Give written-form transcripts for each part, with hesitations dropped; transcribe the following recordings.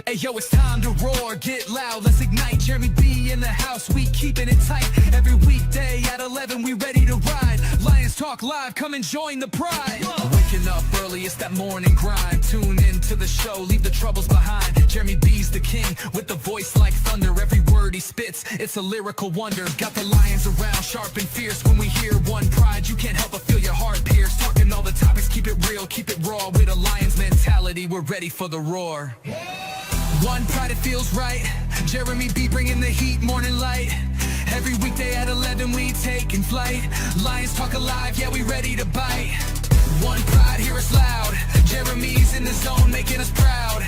Hey yo, it's time to roar, get loud, let's ignite. Jeremy B in the house, we keeping it tight. Every weekday at 11, we ready to ride. Lions Talk Live, come and join the pride. Waking up early, it's that morning grind. Tune in to the show, leave the troubles behind. Jeremy B's the king, with the voice like thunder. Every word he spits, it's a lyrical wonder. Got the lions around, sharp and fierce. When we hear one pride, you can't help but feel your heart pierce. Talking all the topics, keep it real, keep it raw. With a lion's mentality, we're ready for the roar. One pride, it feels right. Jeremy B bringing the heat, morning light. Every weekday at 11, we taking flight. Lions Talk Alive, yeah, we ready to bite. One pride, hear us loud. Jeremy's in the zone, making us proud.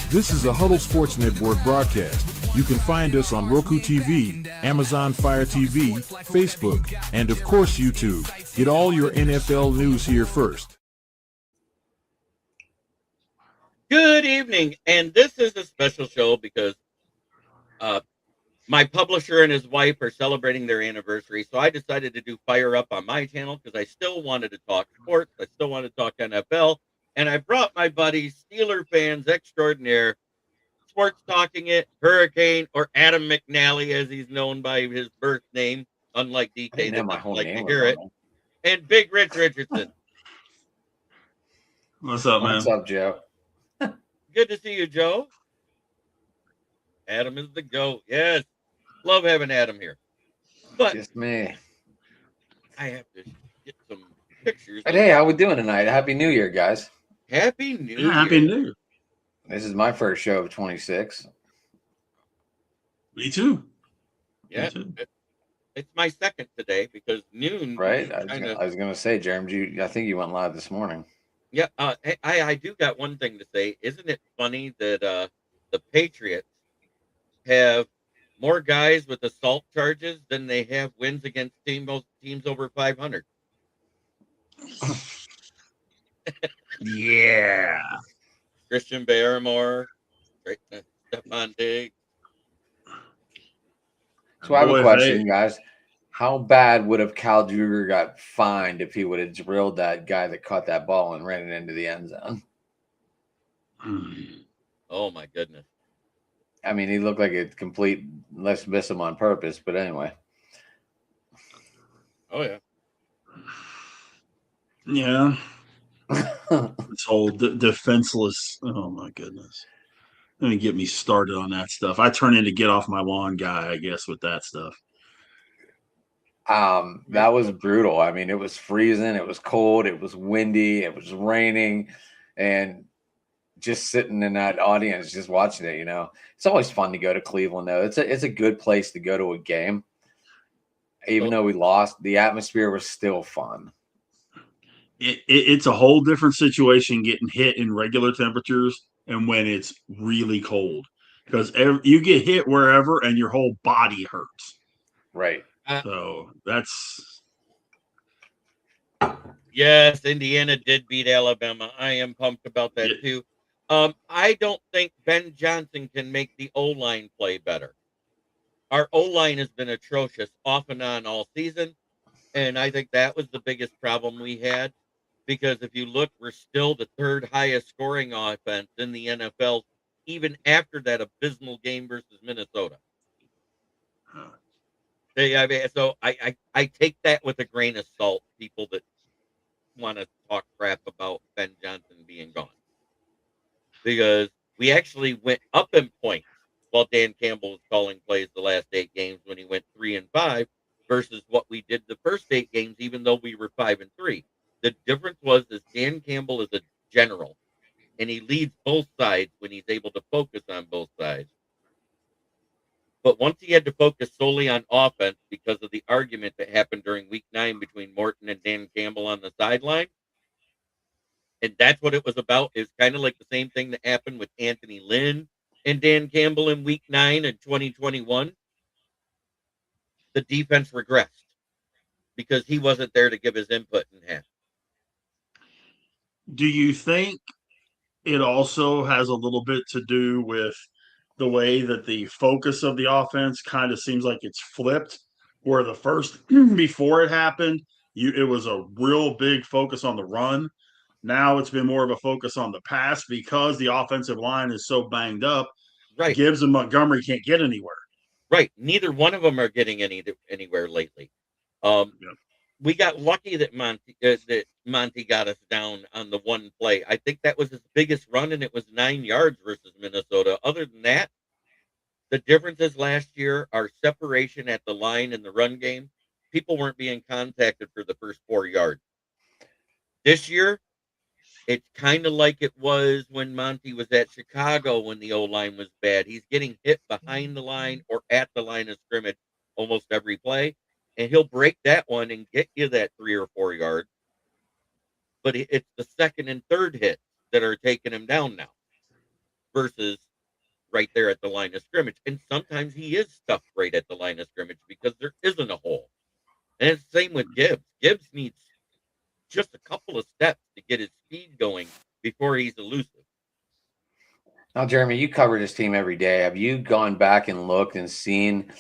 This is a Huddle Sports Network broadcast. You can find us on Roku TV, Amazon Fire TV, Facebook, and of course YouTube. Get all your NFL news here first. Good evening, and this is a special show because my publisher and his wife are celebrating their anniversary, so I decided to do Fire Up on my channel because I still wanted to talk sports, I still wanted to talk NFL, and I brought my buddy, Steeler fans extraordinaire, Sports Talking It, Hurricane, or Adam McNally, as he's known by his birth name, unlike DK that doesn't like to hear it, and Big Rich Richardson. What's up, man? What's up, Joe? Good to see you, Joe. Adam is the GOAT. Yes. Love having Adam here. But Just me. I have to get some pictures. But hey, how we doing tonight? Happy New Year, guys. Happy New Year. Happy New Year. This is my first show of 26. Me too. Yeah. Me too. It's my second today because noon. Right? I was going to say, Jeremy, I think you went live this morning. Yeah. I do got one thing to say. Isn't it funny that the Patriots have more guys with assault charges than they have wins against teams over 500? Yeah. Christian Barrymore, Stephon Diggs. So I have Boy, a question, guys. How bad would have Cal Juger got fined if he would have drilled that guy that caught that ball and ran it into the end zone? Oh, my goodness. I mean, he looked like a complete let's miss him on purpose, but anyway. Oh, yeah. Yeah. This whole defenseless. Oh, my goodness. Let me get me started on that stuff. I turn into get off my lawn guy, I guess, with that stuff. That was brutal. I mean, it was freezing, it was cold, it was windy, it was raining, and just sitting in that audience, just watching it, it's always fun to go to Cleveland, though. It's a good place to go to a game. Even though we lost, the atmosphere was still fun. It's a whole different situation getting hit in regular temperatures and when it's really cold, because you get hit wherever and your whole body hurts. Right. So that's. Yes, Indiana did beat Alabama. I am pumped about that too. I don't think Ben Johnson can make the O-line play better. Our O-line has been atrocious off and on all season, and I think that was the biggest problem we had, because if you look, we're still the third highest scoring offense in the NFL, even after that abysmal game versus Minnesota. So I take that with a grain of salt, people that want to talk crap about Ben Johnson being gone. Because we actually went up in points while Dan Campbell was calling plays the last 8 games when he went 3-5 versus what we did the first 8 games, even though we were 5-3. The difference was is Dan Campbell is a general, and he leads both sides when he's able to focus on both sides. But once he had to focus solely on offense because of the argument that happened during week 9 between Morton and Dan Campbell on the sideline, and that's what it was about. It's kind of like the same thing that happened with Anthony Lynn and Dan Campbell in week 9 in 2021. The defense regressed because he wasn't there to give his input in half. Do you think it also has a little bit to do with the way that the focus of the offense kind of seems like it's flipped, where the first before it happened, it was a real big focus on the run. Now it's been more of a focus on the pass because the offensive line is so banged up. Right. Gibbs and Montgomery can't get anywhere. Right. Neither one of them are getting anywhere lately. Yep. We got lucky that Monty got us down on the one play. I think that was his biggest run, and it was 9 yards versus Minnesota. Other than that, the differences last year are separation at the line in the run game. People weren't being contacted for the first 4 yards. This year, it's kind of like it was when Monty was at Chicago when the O-line was bad. He's getting hit behind the line or at the line of scrimmage almost every play, and he'll break that one and get you that 3 or 4 yards. But it's the second and third hits that are taking him down now versus right there at the line of scrimmage. And sometimes he is stuffed right at the line of scrimmage because there isn't a hole. And it's the same with Gibbs. Gibbs needs just a couple of steps to get his speed going before he's elusive. Now, Jeremy, you cover this team every day. Have you gone back and looked and seen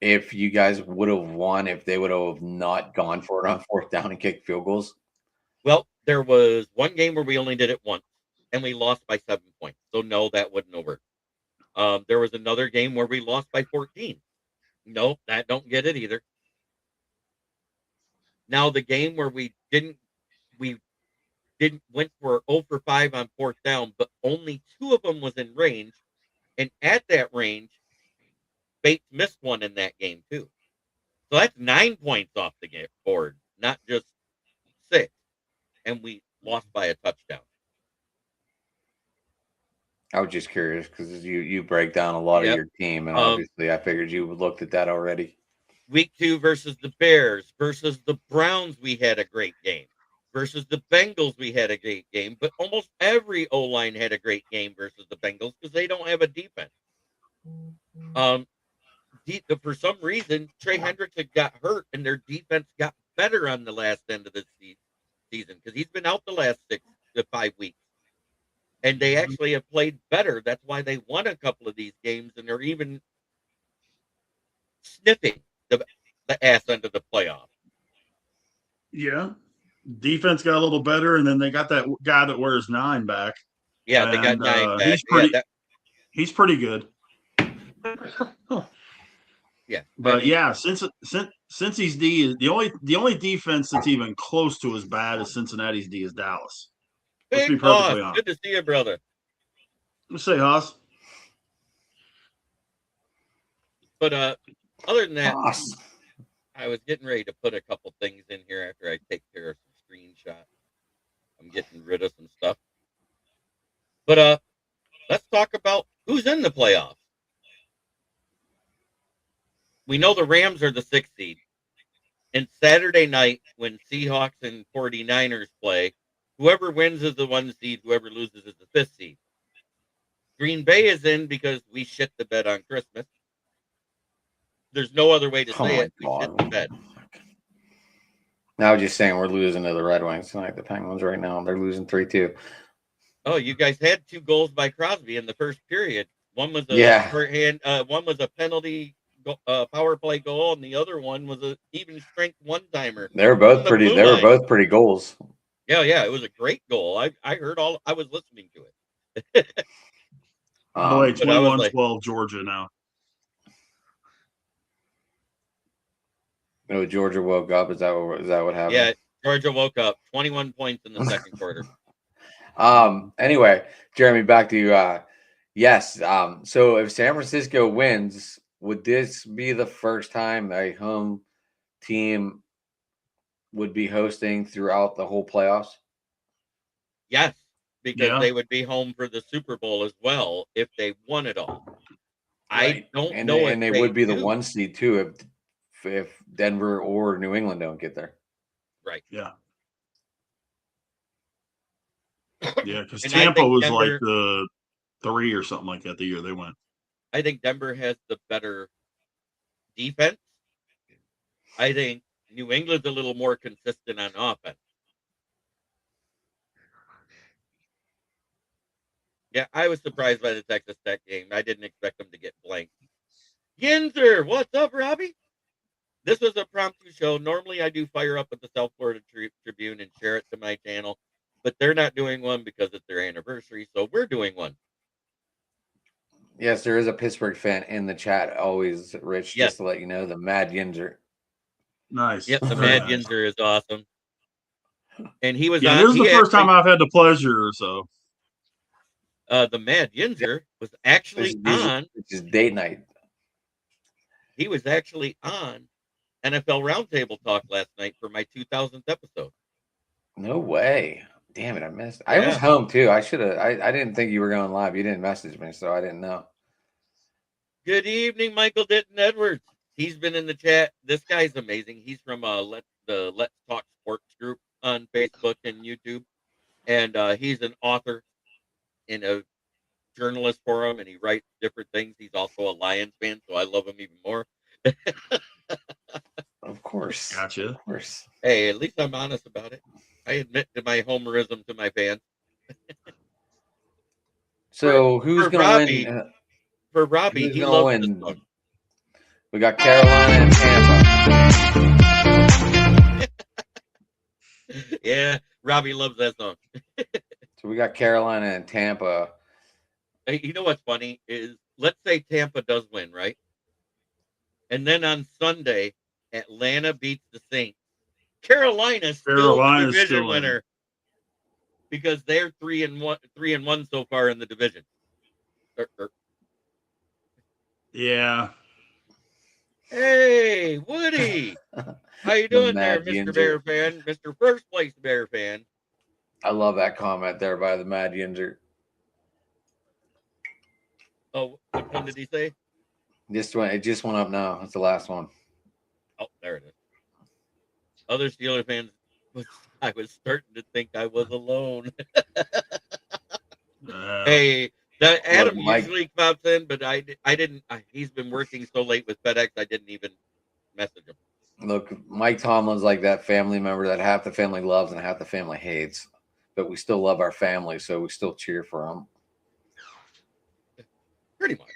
if you guys would have won if they would have not gone for it on fourth down and kicked field goals? Well, there was one game where we only did it once, and we lost by 7 points. So, no, that wouldn't have worked. There was another game where we lost by 14. No, that don't get it either. Now, the game where we went for 0 for 5 on fourth down, but only 2 of them was in range. And at that range, Bates missed one in that game too. So that's 9 points off the board, not just 6. And we lost by a touchdown. I was just curious because you break down a lot of your team, and obviously I figured you looked at that already. Week 2 versus the Bears, versus the Browns, we had a great game. Versus the Bengals, we had a great game. But almost every O-line had a great game versus the Bengals because they don't have a defense. For some reason, Trey Hendrickson got hurt, and their defense got better on the last end of the season because he's been out the last 6 to 5 weeks. And they actually have played better. That's why they won a couple of these games, and they're even sniffing the ass end of the playoff. Yeah. Defense got a little better, and then they got that guy that wears 9 back. Yeah, they got 9 back. He's pretty good. Yeah. But Cincy's D is the only defense that's even close to as bad as Cincinnati's D is Dallas. Let's be perfectly honest. Good to see you, brother. Let's say Haas. But other than that, Haas. I was getting ready to put a couple things in here after I take care of some screenshots. I'm getting rid of some stuff. But let's talk about who's in the playoffs. We know the Rams are the 6th seed. And Saturday night, when Seahawks and 49ers play, whoever wins is the 1 seed, whoever loses is the 5th seed. Green Bay is in because we shit the bed on Christmas. There's no other way to say it. We shit the bed. Now, just saying we're losing to the Red Wings tonight. The Penguins right now, they're losing 3-2. Oh, you guys had 2 goals by Crosby in the first period. One was a one was a penalty power play goal, and the other one was a even strength one-timer. They were both pretty. They were both pretty goals. Yeah, it was a great goal. I heard all. I was listening to it. Boy, 21-12 Georgia now. No, Georgia woke up. Is that what happened? Yeah, Georgia woke up. 21 points in the second quarter. Anyway, Jeremy, back to you. Yes. So if San Francisco wins, would this be the first time a home team would be hosting throughout the whole playoffs? Yes, because they would be home for the Super Bowl as well if they won it all. Right. I don't know. And they would be the 1 seed too if Denver or New England don't get there. Right. Yeah. Yeah, because Tampa was like the 3 or something like that the year they went. I think Denver has the better defense. I think New England's a little more consistent on offense. Yeah, I was surprised by the Texas Tech game. I didn't expect them to get blanked. Yinzer, what's up, Robbie? This was a impromptu show. Normally, I do fire up at the South Florida Tribune and share it to my channel. but they're not doing one because it's their anniversary. So we're doing one. Yes, there is a Pittsburgh fan in the chat. Always, Rich, Yes. just to let you know, the Mad Yinzer. Nice. Yep, the Very Mad nice. Yinzer is awesome. And he was Yeah, on. this is the he first time actually- I've had the pleasure. So the Mad Yinzer was actually on. Which is date night. He was actually on NFL Roundtable Talk last night for my 2000th episode. No way. Damn it, I missed. I was Yeah. home too. I should have. I didn't think you were going live. You didn't message me, so I didn't know. Good evening, Michael Ditton Edwards. He's been in the chat. This guy's amazing. He's from the Let's Talk Sports group on Facebook and YouTube, and he's an author and a journalist for him, and he writes different things. He's also a Lions fan, so I love him even more. Of course. gotcha. Of course. Hey, at least I'm honest about it. I admit to my homerism to my fans. So who's for going Robbie, to win? For Robbie, Who's he gonna loves win? this song. We got Carolina and Tampa. Yeah, Robbie loves that song. So we got Carolina and Tampa. Hey, you know what's funny is, let's say Tampa does win, right? And then on Sunday, Atlanta beats the Saints. Carolina's still the Carolina's division still in. winner because they're 3-1 so far in the division. Yeah. Hey, Woody, how you doing there, Mad Mr. Yinzer. Bear fan, Mr. First Place Bear fan? I love that comment there by the Mad Yinzer. Oh, which one did he say? It just went up now. It's the last one. Oh, there it is. Other Steeler fans, I was starting to think I was alone. Hey, Adam Mike- usually pops in, but I didn't. He's been working so late with FedEx, I didn't even message him. Look, Mike Tomlin's like that family member that half the family loves and half the family hates, but we still love our family, so we still cheer for them. Pretty much.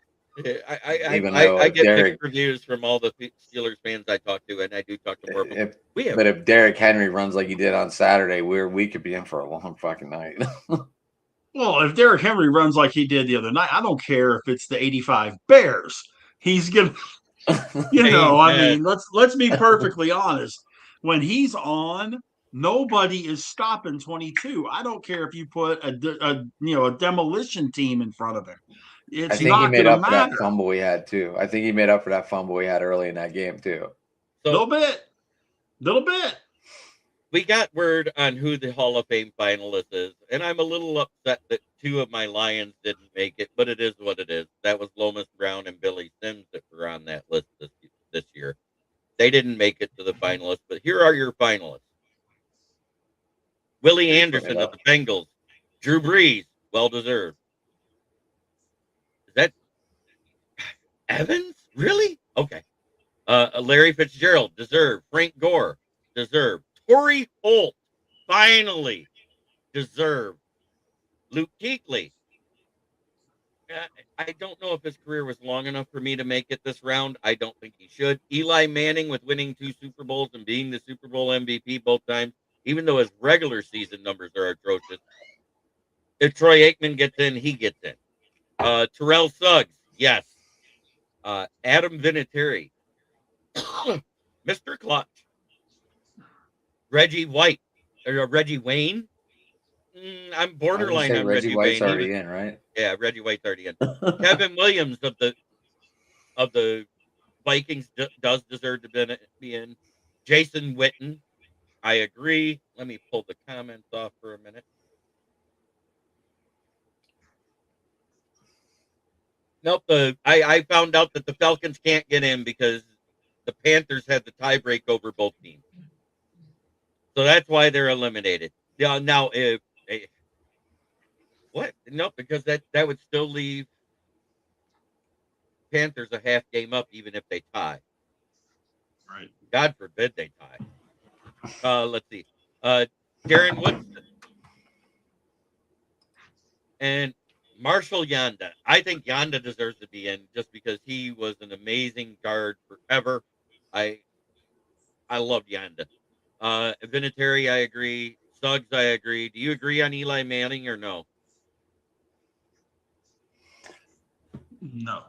I Even though get Derek- mixed reviews from all the Steelers fans I talk to, and I do talk to more of them. But if Derrick Henry runs like he did on Saturday, we could be in for a long fucking night. Well, if Derrick Henry runs like he did the other night, I don't care if it's the 85 Bears. He's gonna, I mean, let's be perfectly honest. When he's on, nobody is stopping 22. I don't care if you put a demolition team in front of him. It's I think he not made going up to for that matter. fumble we had too. I think he made up for that fumble we had early in that game too. So Little bit. we got word on who the Hall of Fame finalist is, and I'm a little upset that two of my Lions didn't make it, but it is what it is. That was Lomas Brown and Billy Sims that were on that list this year. They didn't make it to the finalists, but here are your finalists. Willie Please Anderson bring it of the Bengals. Drew Brees, well-deserved. Is that Evans? Really? Okay. Larry Fitzgerald, deserved. Frank Gore, deserved. Torrey Holt, finally, deserved. Luke Kuechly. I don't know if his career was long enough for me to make it this round. I don't think he should. Eli Manning, with winning 2 Super Bowls and being the Super Bowl MVP both times, even though his regular season numbers are atrocious. If Troy Aikman gets in, he gets in. Terrell Suggs, yes. Adam Vinatieri, Mr. Clutch. Reggie White, or Reggie Wayne. I'm borderline on Reggie Reggie White's Wayne. already in, right? Yeah, Reggie White's already in. Kevin Williams of the Vikings does deserve to be in. Jason Witten, I agree. Let me pull the comments off for a minute. Nope. I found out that the Falcons can't get in because the Panthers had the tiebreak over both teams. So that's why they're eliminated. Now, what? No, because that would still leave Panthers a half game up, even if they tie. Right. God forbid they tie. Let's see. Darren Woodson and Marshall Yanda. I think Yanda deserves to be in just because he was an amazing guard forever. I loved Yanda. Vinatieri, I agree. Suggs, I agree. Do you agree on Eli Manning or no? No.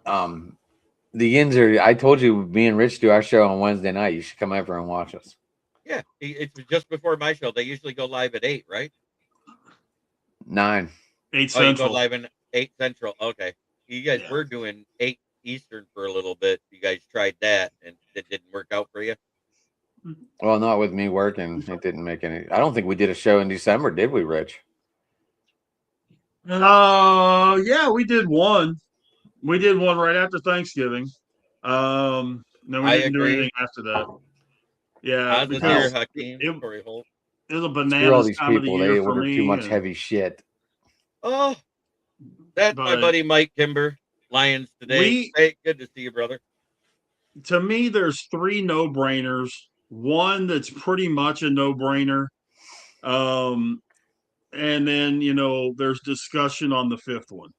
The Yins are. I told you, me and Rich do our show on Wednesday night. You should come over and watch us. Yeah, it's just before my show. They usually go live at 8, right? 9. 8 Oh, you go Central. live in 8 Central. Okay. You guys were doing 8 Eastern for a little bit. You guys tried that, and it didn't work out for you? Well, not with me working. It didn't make any. I don't think we did a show in December, did we, Rich? Yeah, we did one. We did one right after Thanksgiving. No, we I didn't do agree. anything after that. Yeah, Azazir because Hakim, it Corey Holt. was a Screw all bananas these time of the people. year They for order me. too much and- heavy shit. Oh, that's my But buddy Mike Kimber, Lions today. Hey, good to see you, brother. To me, there's 3 no-brainers. One that's pretty much a no-brainer. And then, there's discussion on the 5th one.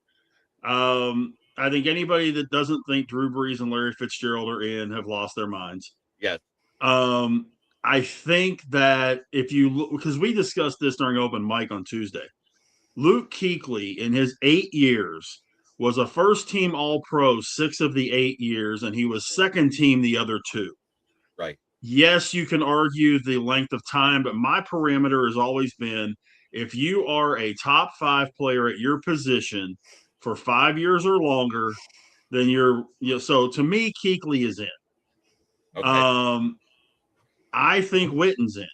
I think anybody that doesn't think Drew Brees and Larry Fitzgerald are in have lost their minds. Yes. I think that if you look, because we discussed this during open mic on Tuesday, Luke Kuechly in his 8 years was a first team All Pro 6 of the 8 years, and he was second team the other 2. Right. Yes, you can argue the length of time, but my parameter has always been if you are a top 5 player at your position for 5 years or longer, then so to me, Kuechly is in. Okay. I think Witten's in.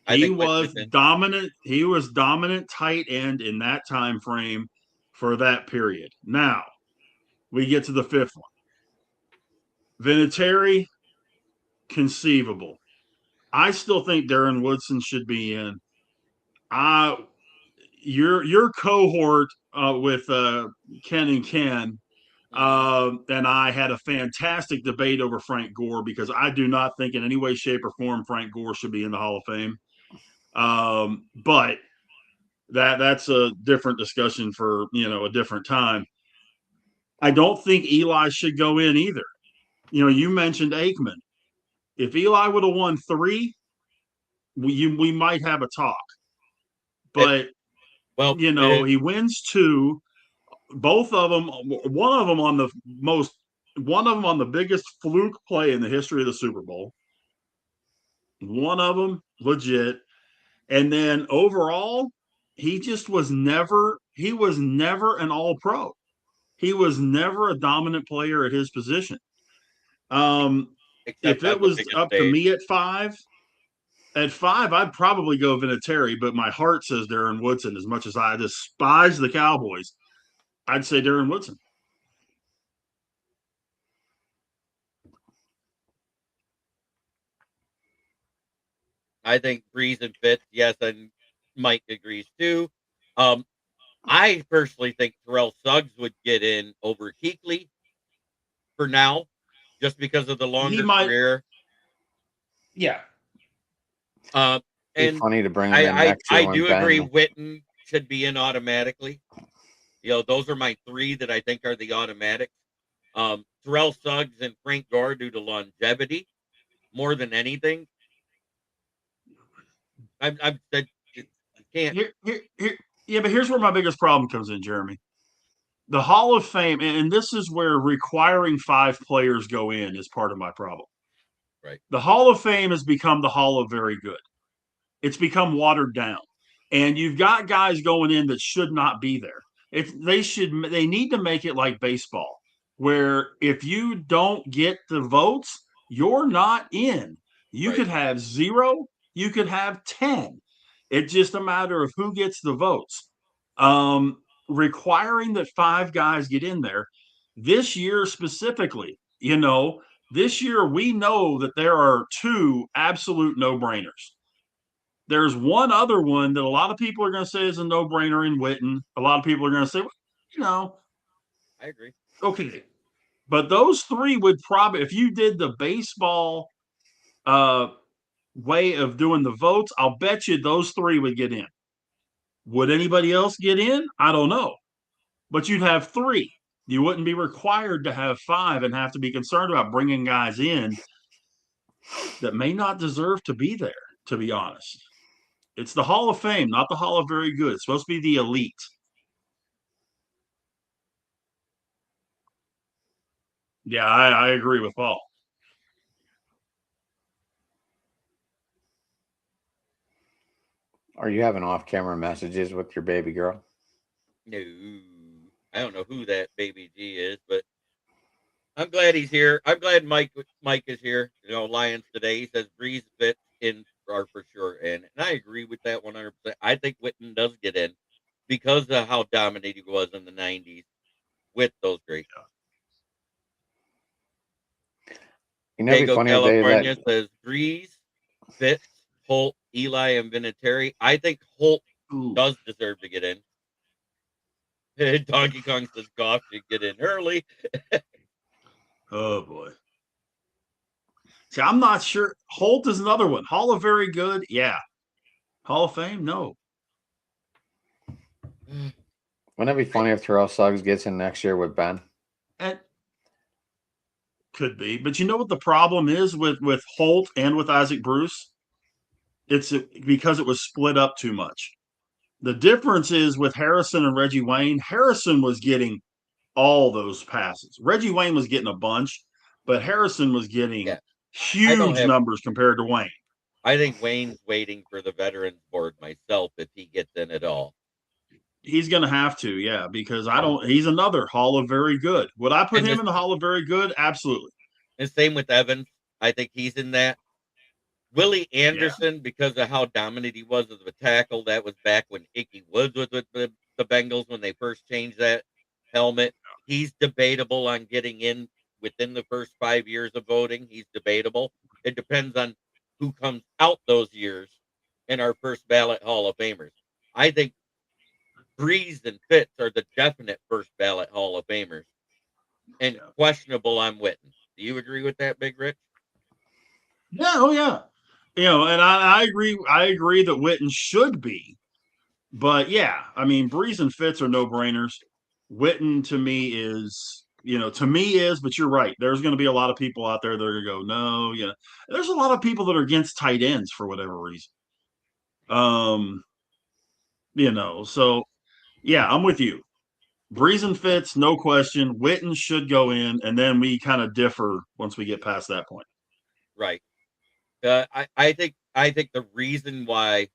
He was dominant. He was dominant tight end in that time frame for that period. Now we get to the 5th one. Vinatieri, conceivable. I still think Darren Woodson should be in. Your cohort with Ken and Ken and I had a fantastic debate over Frank Gore because I do not think in any way, shape, or form Frank Gore should be in the Hall of Fame. But that's a different discussion for a different time. I don't think Eli should go in either. You mentioned Aikman. If Eli would have won 3, we might have a talk. But he wins 2. Both of them, one of them on the biggest fluke play in the history of the Super Bowl. One of them legit. And then overall, he was never an All-Pro. He was never a dominant player at his position. If it was up to me at 5, I'd probably go Vinatieri, but my heart says Darren Woodson. As much as I despise the Cowboys, I'd say Darren Woodson. I think Brees and Fitz, yes, and Mike agrees too. I personally think Terrell Suggs would get in over Kuechly for now, just because of the longer career. Yeah. And it's funny to bring him in next year. I do agree Witten should be in automatically. Those are my 3 that I think are the automatics. Terrell Suggs and Frank Gore due to longevity more than anything. I can't. But here's where my biggest problem comes in, Jeremy. The Hall of Fame, and this is where requiring 5 players go in is part of my problem. Right. The Hall of Fame has become the Hall of Very Good. It's become watered down. And you've got guys going in that should not be there. They need to make it like baseball, where if you don't get the votes, you're not in. You could have 0, you could have 10. It's just a matter of who gets the votes. Requiring that 5 guys get in there this year specifically, this year we know that there are 2 absolute no-brainers. There's one other one that a lot of people are going to say is a no-brainer in Witten. A lot of people are going to say, I agree. Okay. But those 3 would probably, if you did the baseball way of doing the votes, I'll bet you those 3 would get in. Would anybody else get in? I don't know. But you'd have 3. You wouldn't be required to have 5 and have to be concerned about bringing guys in that may not deserve to be there, to be honest. It's the Hall of Fame, not the Hall of Very Good. It's supposed to be the elite. Yeah, I agree with Paul. Are you having off-camera messages with your baby girl? No, I don't know who that baby G is, but I'm glad he's here. I'm glad Mike is here. You know, Lions today. He says Breeze fits in are for sure, and I agree with that 100%. I think Witten does get in because of how dominant he was in the '90s with those great. You know, it'd be Dago, funny if they California let. says Breeze, Fitz, Holt, Eli, and Vinatieri. I think Holt Ooh. does deserve to get in. Donkey Kong says Goff should get in early. Oh boy. See, I'm not sure. Holt is another one. Hall of Very Good, yeah. Hall of Fame, no. Wouldn't it be funny if Terrell Suggs gets in next year with Ben? And could be, but you know what the problem is with Holt and with Isaac Bruce? It's because it was split up too much. The difference is with Harrison and Reggie Wayne. Harrison was getting all those passes. Reggie Wayne was getting a bunch, but Harrison was getting Yeah. huge numbers compared to Wayne. I think Wayne's waiting for the Veterans Board myself if he gets in at all. He's going to have to, yeah, because he's another Hall of Very Good. Would I put him in the Hall of Very Good? Absolutely. The same with Evans. I think he's in that. Willie Anderson, because of how dominant he was as a tackle, that was back when Ickey Woods was with the Bengals when they first changed that helmet. He's debatable on getting in within the first 5 years of voting. He's debatable. It depends on who comes out those years in our first ballot Hall of Famers. I think Breeze and Fitz are the definite first ballot Hall of Famers. And questionable on Witten. Do you agree with that, Big Rich? Yeah, oh yeah. You know, and I agree. I agree that Witten should be, but yeah, I mean, Breeze and Fitz are no brainers. Witten to me is, but you're right. There's going to be a lot of people out there that are going to go, no, yeah. There's a lot of people that are against tight ends for whatever reason. So yeah, I'm with you. Breeze and Fitz, no question. Witten should go in, and then we kind of differ once we get past that point. Right. I think the reason why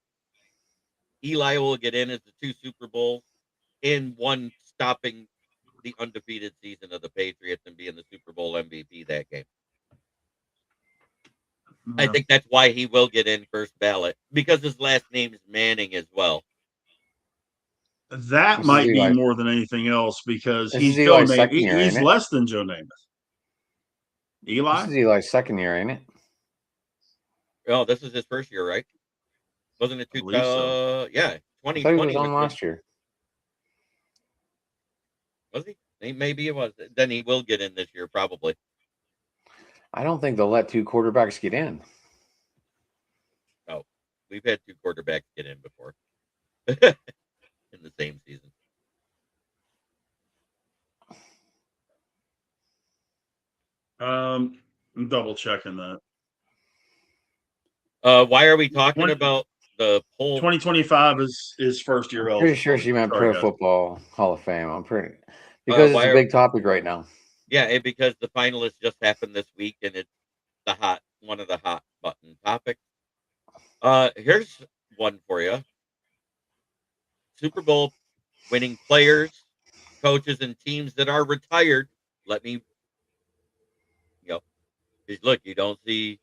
Eli will get in is the 2 Super Bowls in one stopping the undefeated season of the Patriots and being the Super Bowl MVP that game. I think that's why he will get in first ballot because his last name is Manning as well. That This might is be Eli. more than anything else because This he's is Eli's Joe second year, he's ain't it? less than Joe Namath. This Eli? is Eli's second year, ain't it? Oh, this is his first year, right? Wasn't it? Yeah, 2020. I thought he was on last year. Was he? Maybe it was. Then he will get in this year, probably. I don't think they'll let 2 quarterbacks get in. Oh, we've had 2 quarterbacks get in before in the same season. I'm double checking that. Why are we talking about the poll? 2025 is first year eligible. Pretty sure she meant Sorry, Pro guys. Football Hall of Fame. I'm pretty because it's a big topic right now. Yeah, because the finalists just happened this week, and it's one of the hot button topics. Here's one for you: Super Bowl winning players, coaches, and teams that are retired. Let me, look, you don't see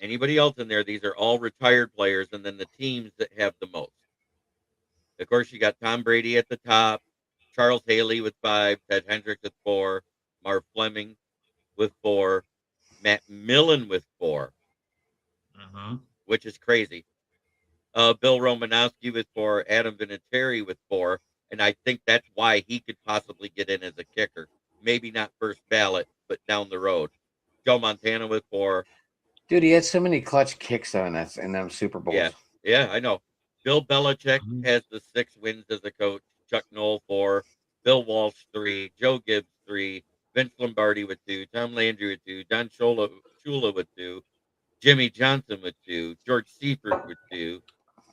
anybody else in there. These are all retired players, and then the teams that have the most. Of course, you got Tom Brady at the top, Charles Haley with 5, Ted Hendricks with 4, Marv Fleming with 4, Matt Millen with 4, which is crazy. Bill Romanowski with 4, Adam Vinatieri with 4, and I think that's why he could possibly get in as a kicker. Maybe not first ballot, but down the road. Joe Montana with 4. Dude, he had so many clutch kicks in them Super Bowls. Yeah, I know. Bill Belichick has the 6 wins as a coach. Chuck Noll 4, Bill Walsh 3, Joe Gibbs 3, Vince Lombardi with 2, Tom Landry with 2, Don Shula with 2, Jimmy Johnson would do, George Seifert would do,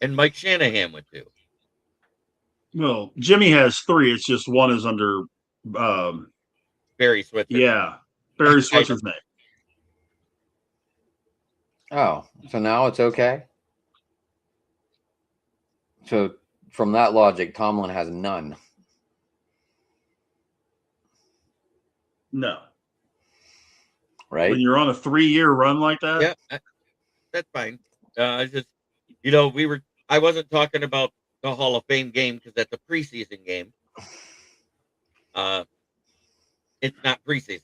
and Mike Shanahan would do. Well, Jimmy has 3. It's just one is under, Barry Switzer. yeah, Barry Switzer's name. Oh, so now it's okay. So from that logic, Tomlin has none. No. Right? When you're on a 3-year run like that? Yeah, that's fine. It's just, you know, I wasn't talking about the Hall of Fame game because that's a preseason game. It's not preseason.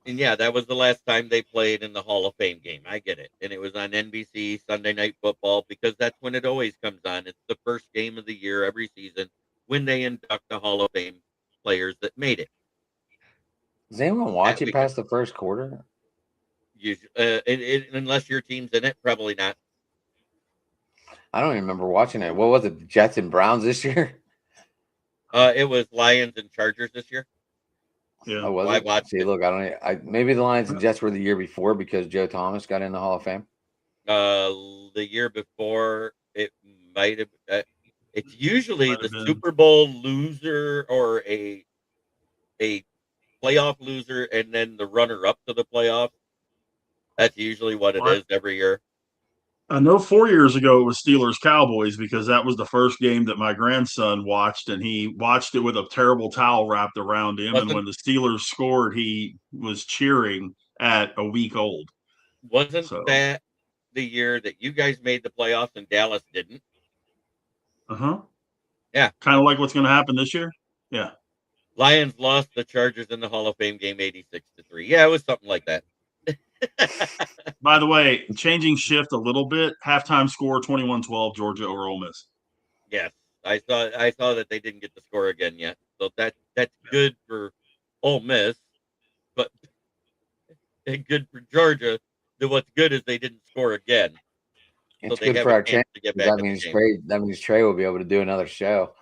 And yeah, that was the last time they played in the Hall of Fame game. I get it. And it was on NBC Sunday Night Football because that's when it always comes on. It's the first game of the year every season when they induct the Hall of Fame players that made it. Does anyone watch it past the first quarter? Unless your team's in it, probably not. I don't even remember watching it. What was it? The Jets and Browns this year? It was Lions and Chargers this year. Yeah. Oh, was I it? watched See, it. look, maybe the Lions and Jets were the year before because Joe Thomas got in the Hall of Fame. The year before, it might have. It's usually Might the have been. Super Bowl loser or a playoff loser, and then the runner-up to the playoff. That's usually what it is every year. I know 4 years ago it was Steelers Cowboys because that was the first game that my grandson watched, and he watched it with a terrible towel wrapped around him. And when the Steelers scored, he was cheering at a week old. Wasn't that the year that you guys made the playoffs and Dallas didn't? Yeah. Kind of like what's going to happen this year. Yeah. Lions lost the Chargers in the Hall of Fame game 86-3. Yeah, it was something like that. By the way, changing shift a little bit, halftime score 21-12, Georgia over Ole Miss. Yes, I saw that they didn't get the score again yet, so that's good for Ole Miss, but good for Georgia. What's good is they didn't score again. It's so good for our chance to get back. That means Trey will be able to do another show.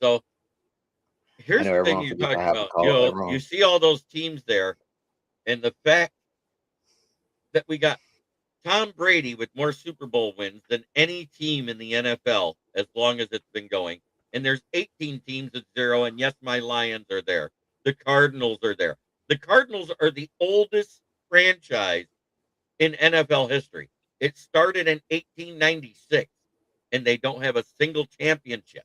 So here's the thing you're talking about. You see all those teams there, and the fact that we got Tom Brady with more Super Bowl wins than any team in the NFL as long as it's been going. And there's 18 teams at 0. And yes, my Lions are there. The Cardinals are there. The Cardinals are the oldest franchise in NFL history. It started in 1896, and they don't have a single championship.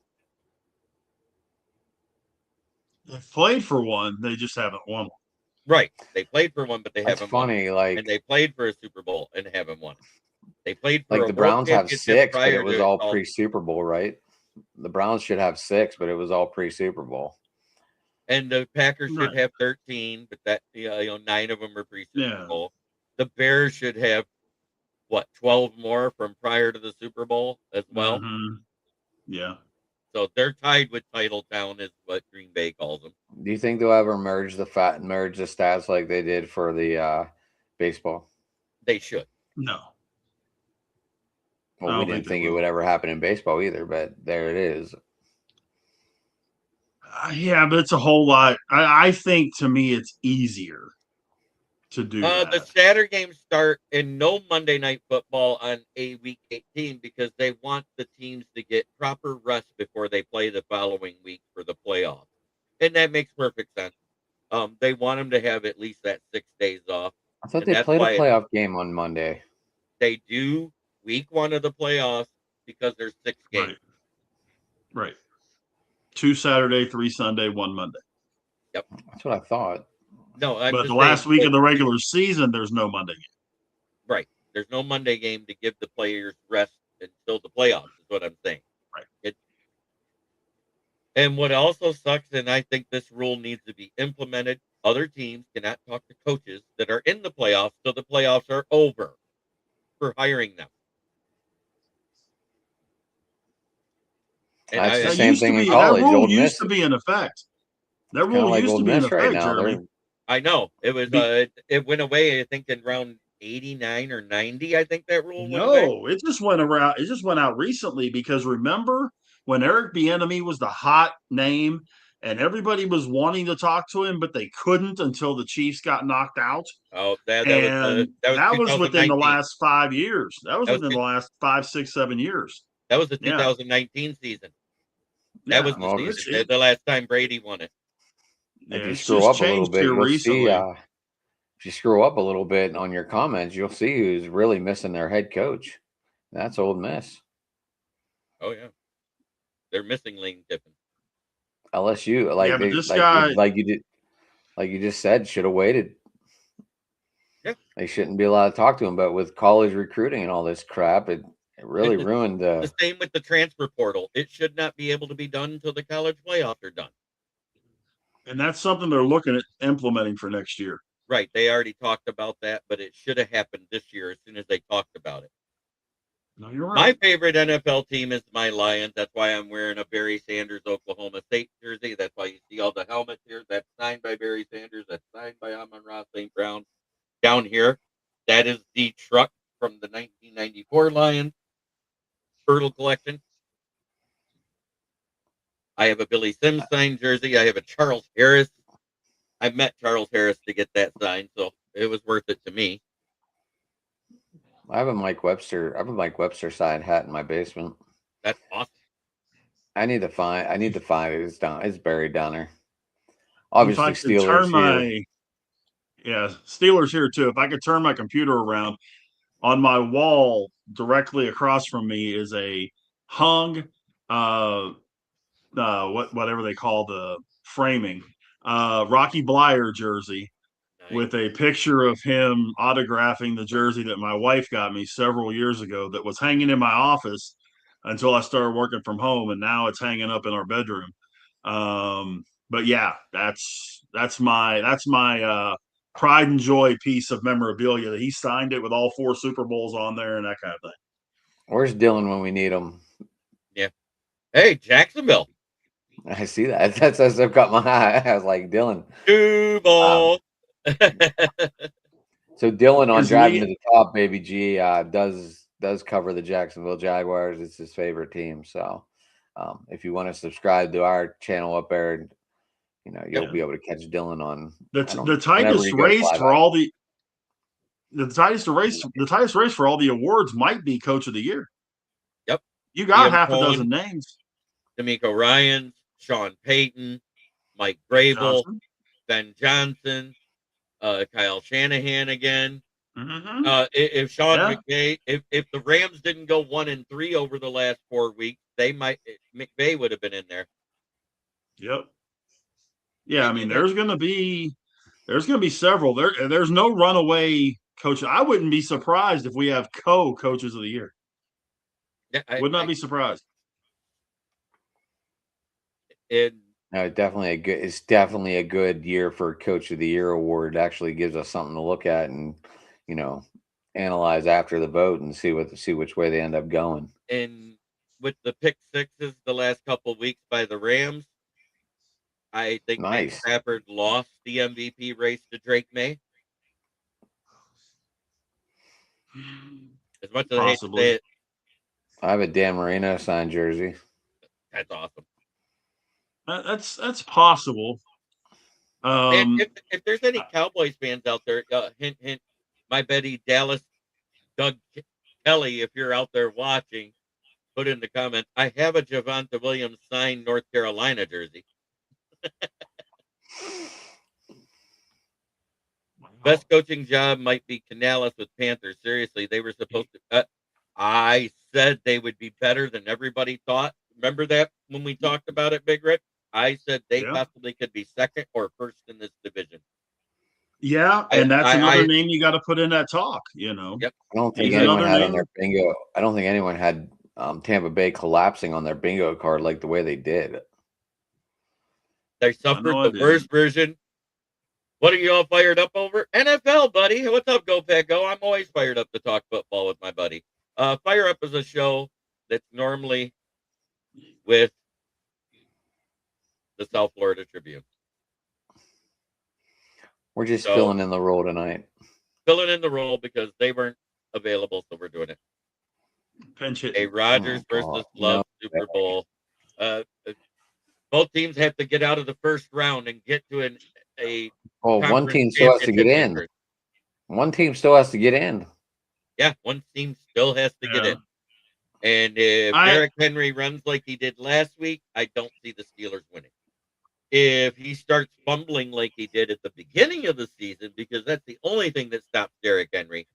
They've played for one. They just haven't won one. Right. They played for one, but they That's haven't funny, won. And they played for a Super Bowl and haven't won. They played for like a the Browns have 6, but it was all to- pre-Super Bowl, right? The Browns should have 6, but it was all pre-Super Bowl. And the Packers should Right. have 13, but that 9 of them are pre-Super Yeah. Bowl. The Bears should have 12 more from prior to the Super Bowl as well. Mhm. Yeah. So they're tied with Titletown, is what Green Bay calls them. Do you think they'll ever merge the stats like they did for the baseball? They should. No. I Well, we don't didn't think they think it will. would ever happen in baseball either, but there it is. Yeah, but it's a whole lot. I think to me it's easier to do that. The Saturday games start and no Monday Night Football on a week 18 because they want the teams to get proper rest before they play the following week for the playoffs. And that makes perfect sense. They want them to have at least that 6 days off. I thought And they that's played a why playoff game on Monday. They do week 1 of the playoffs because there's 6 games. Right. 2 Saturday, 3 Sunday, 1 Monday. That's what I thought. No, I'm But just the last saying, week of the regular season, there's no Monday game. right. There's no Monday game to give the players rest until the playoffs, is what I'm saying. Right. And what also sucks, and I think this rule needs to be implemented, other teams cannot talk to coaches that are in the playoffs till the playoffs are over for hiring them. And That's the That same used to thing in be- college. That rule Old used Miss, to be in effect. That kind of rule like used to Old be in Miss right effect, now. Jeremy. I know it was. Be- It went away. I think in round 89 or 90. I think that rule went away. No, it just went around. It just went out recently because remember when Eric Bieniemy was the hot name and everybody was wanting to talk to him, but they couldn't until the Chiefs got knocked out. Oh, that And that was within the 2019. last 5 years. That was That was within the last 5, 6, 7 years. That was the Yeah. 2019 season. Yeah, That was the well, season. The last time Brady won it. yeah, if you it's scroll just up a little changed bit, here you'll see. recently. If you scroll up a little bit on your comments, you'll see who's really missing their head coach. That's Ole Miss. Oh yeah, they're missing Lane Kiffin. LSU, like Yeah, but they, this like guy- like you did, like you just said, should have waited. Yeah. They shouldn't be allowed to talk to him. But with college recruiting and all this crap, it really It's ruined The the. same with the transfer portal. It should not be able to be done until the college playoffs are done. And that's something they're looking at implementing for next year. Right. They already talked about that, but it should have happened this year as soon as they talked about it. No, you're right. My favorite NFL team is my Lions. That's why I'm wearing a Barry Sanders Oklahoma State jersey. That's why you see all the helmets here. That's signed by Barry Sanders. That's signed by Amon-Ra St. Brown. Down here, that is the truck from the 1994 Lions Turtle Collection. I have a Billy Sims signed jersey. I have a Charles Harris. I met Charles Harris to get that signed, so it was worth it to me. I have a Mike Webster signed hat in my basement. That's awesome. I need to find it. It's buried down there. If Obviously, I could Steelers turn here. Steelers here too. If I could turn my computer around, on my wall directly across from me is a hung whatever they call the framing Rocky Blyer jersey Nice. with a picture of him autographing the jersey that my wife got me several years ago that was hanging in my office until I started working from home, and now it's hanging up in our bedroom. But yeah, that's my pride and joy piece of memorabilia that he signed it with all 4 Super Bowls on there and that kind of thing. Where's Dylan when we need him? Yeah. Hey, Jacksonville. I see that. That's I've got my eye. I was like, Dylan. 2 ball. So Dylan on Is Driving Lee- to the Top, Baby G, does cover the Jacksonville Jaguars. It's his favorite team. So if you want to subscribe to our channel up there, you'll be able to catch Dylan on the whenever tightest you go race fly for by. all the tightest race for all the awards might be Coach of the Year. Yep. You got Liam half a Cohen, dozen names. D'Amico Ryans, Sean Payton, Mike Vrabel, Johnson. Ben Johnson, Kyle Shanahan again. Mhm. If Sean Yeah. McVay, if the Rams didn't go 1-3 over the last 4 weeks, McVay would have been in there. Yep. Yeah, I mean, there's going to be several. There's no runaway coach. I wouldn't be surprised if we have co-coaches of the year. Yeah, Would not be surprised. And No, it's definitely a good year for Coach of the Year award. It actually gives us something to look at and analyze after the vote and see which way they end up going. And with the pick sixes the last couple of weeks by the Rams, I think Matt Nice. Stafford lost the MVP race to Drake May. As much as I hate to Possibly. say it, I have a Dan Marino signed jersey. that's awesome. That's possible. And if there's any Cowboys fans out there, hint, hint, my buddy Dallas Doug Kelly, if you're out there watching, put in the comments, I have a Javonte Williams signed North Carolina jersey. Best coaching job might be Canales with Panthers. Seriously, they were supposed to. I said they would be better than everybody thought. Remember that when we talked about it, Big Rick? I said they possibly could be second or first in this division. Yeah, and that's another I- name you got to put in that talk. You know. Yep. I don't think He's anyone another had name. on their bingo. I don't think anyone had Tampa Bay collapsing on their bingo card like the way they did. They suffered know I the didn't. worst version. What are you all fired up over? NFL, buddy. What's up, Go Pack Go? I'm always fired up to talk football with my buddy. Fire Up is a show that's normally with the South Florida Tribune. We're just So- filling in the role tonight. Filling in the role because they weren't available, so we're doing it. Pinch hit. A Rodgers Oh, God. versus Love No. Super Bowl. Both teams have to get out of the first round and get to a Well, one conference team still has to get championship in. first. One team still has to get in. Yeah, one team still has to get Yeah. in. And if I- Derrick Henry runs like he did last week, I don't see the Steelers winning. If he starts fumbling like he did at the beginning of the season, because that's the only thing that stops Derrick Henry,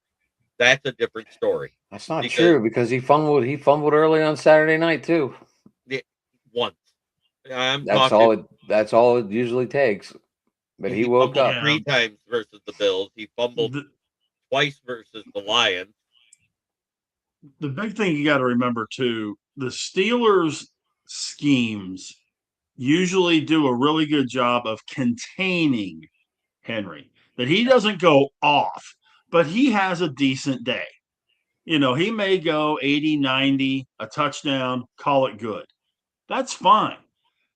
that's a different story. That's not Because- true because he fumbled. He fumbled early on Saturday night too. Once. I'm That's talking. That's all it usually takes. But he woke fumbled up. 3 times versus the Bills. He fumbled twice versus the Lions. The big thing you got to remember too, the Steelers schemes usually do a really good job of containing Henry. That he doesn't go off, but he has a decent day. You know, he may go 80, 90, a touchdown, call it good. That's fine.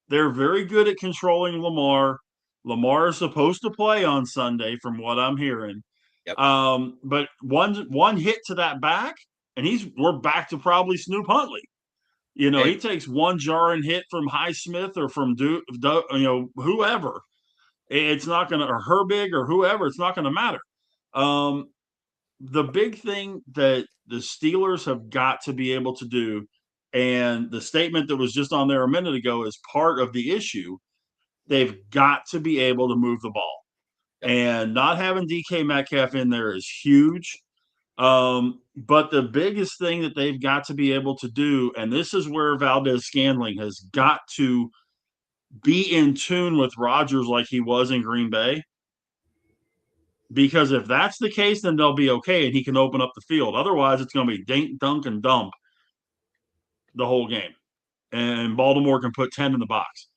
They're very good at controlling Lamar. Lamar is supposed to play on Sunday, from what I'm hearing. Yep. But one hit to that back, and we're back to probably Snoop Huntley. You know, he takes one jarring hit from Highsmith or from whoever. It's not going to, or Herbig or whoever. It's not going to matter. The big thing that the Steelers have got to be able to do, and the statement that was just on there a minute ago is part of the issue. They've got to be able to move the ball. Yep. And not having DK Metcalf in there is huge. But the biggest thing that they've got to be able to do, and this is where Valdez-Scantling has got to be in tune with Rodgers like he was in Green Bay. Because if that's the case, then they'll be okay and he can open up the field. Otherwise, it's going to be dink, dunk, and dump the whole game. And Baltimore can put 10 in the box.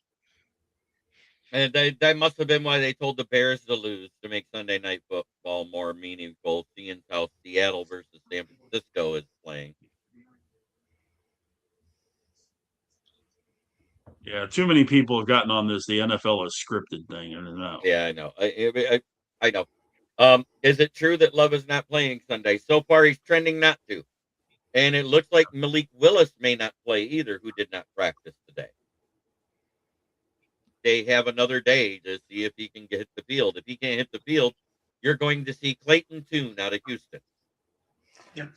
And that must have been why they told the Bears to lose, to make Sunday Night Football more meaningful, seeing how Seattle versus San Francisco is playing. Yeah, too many people have gotten on this. The NFL is scripted thing. I don't know. Yeah, I know. I know. Is it true that Love is not playing Sunday? So far, he's trending not to. And it looks like Malik Willis may not play either, who did not practice today. They have another day to see if he can hit the field. If he can't hit the field, you're going to see Clayton Tune out of Houston.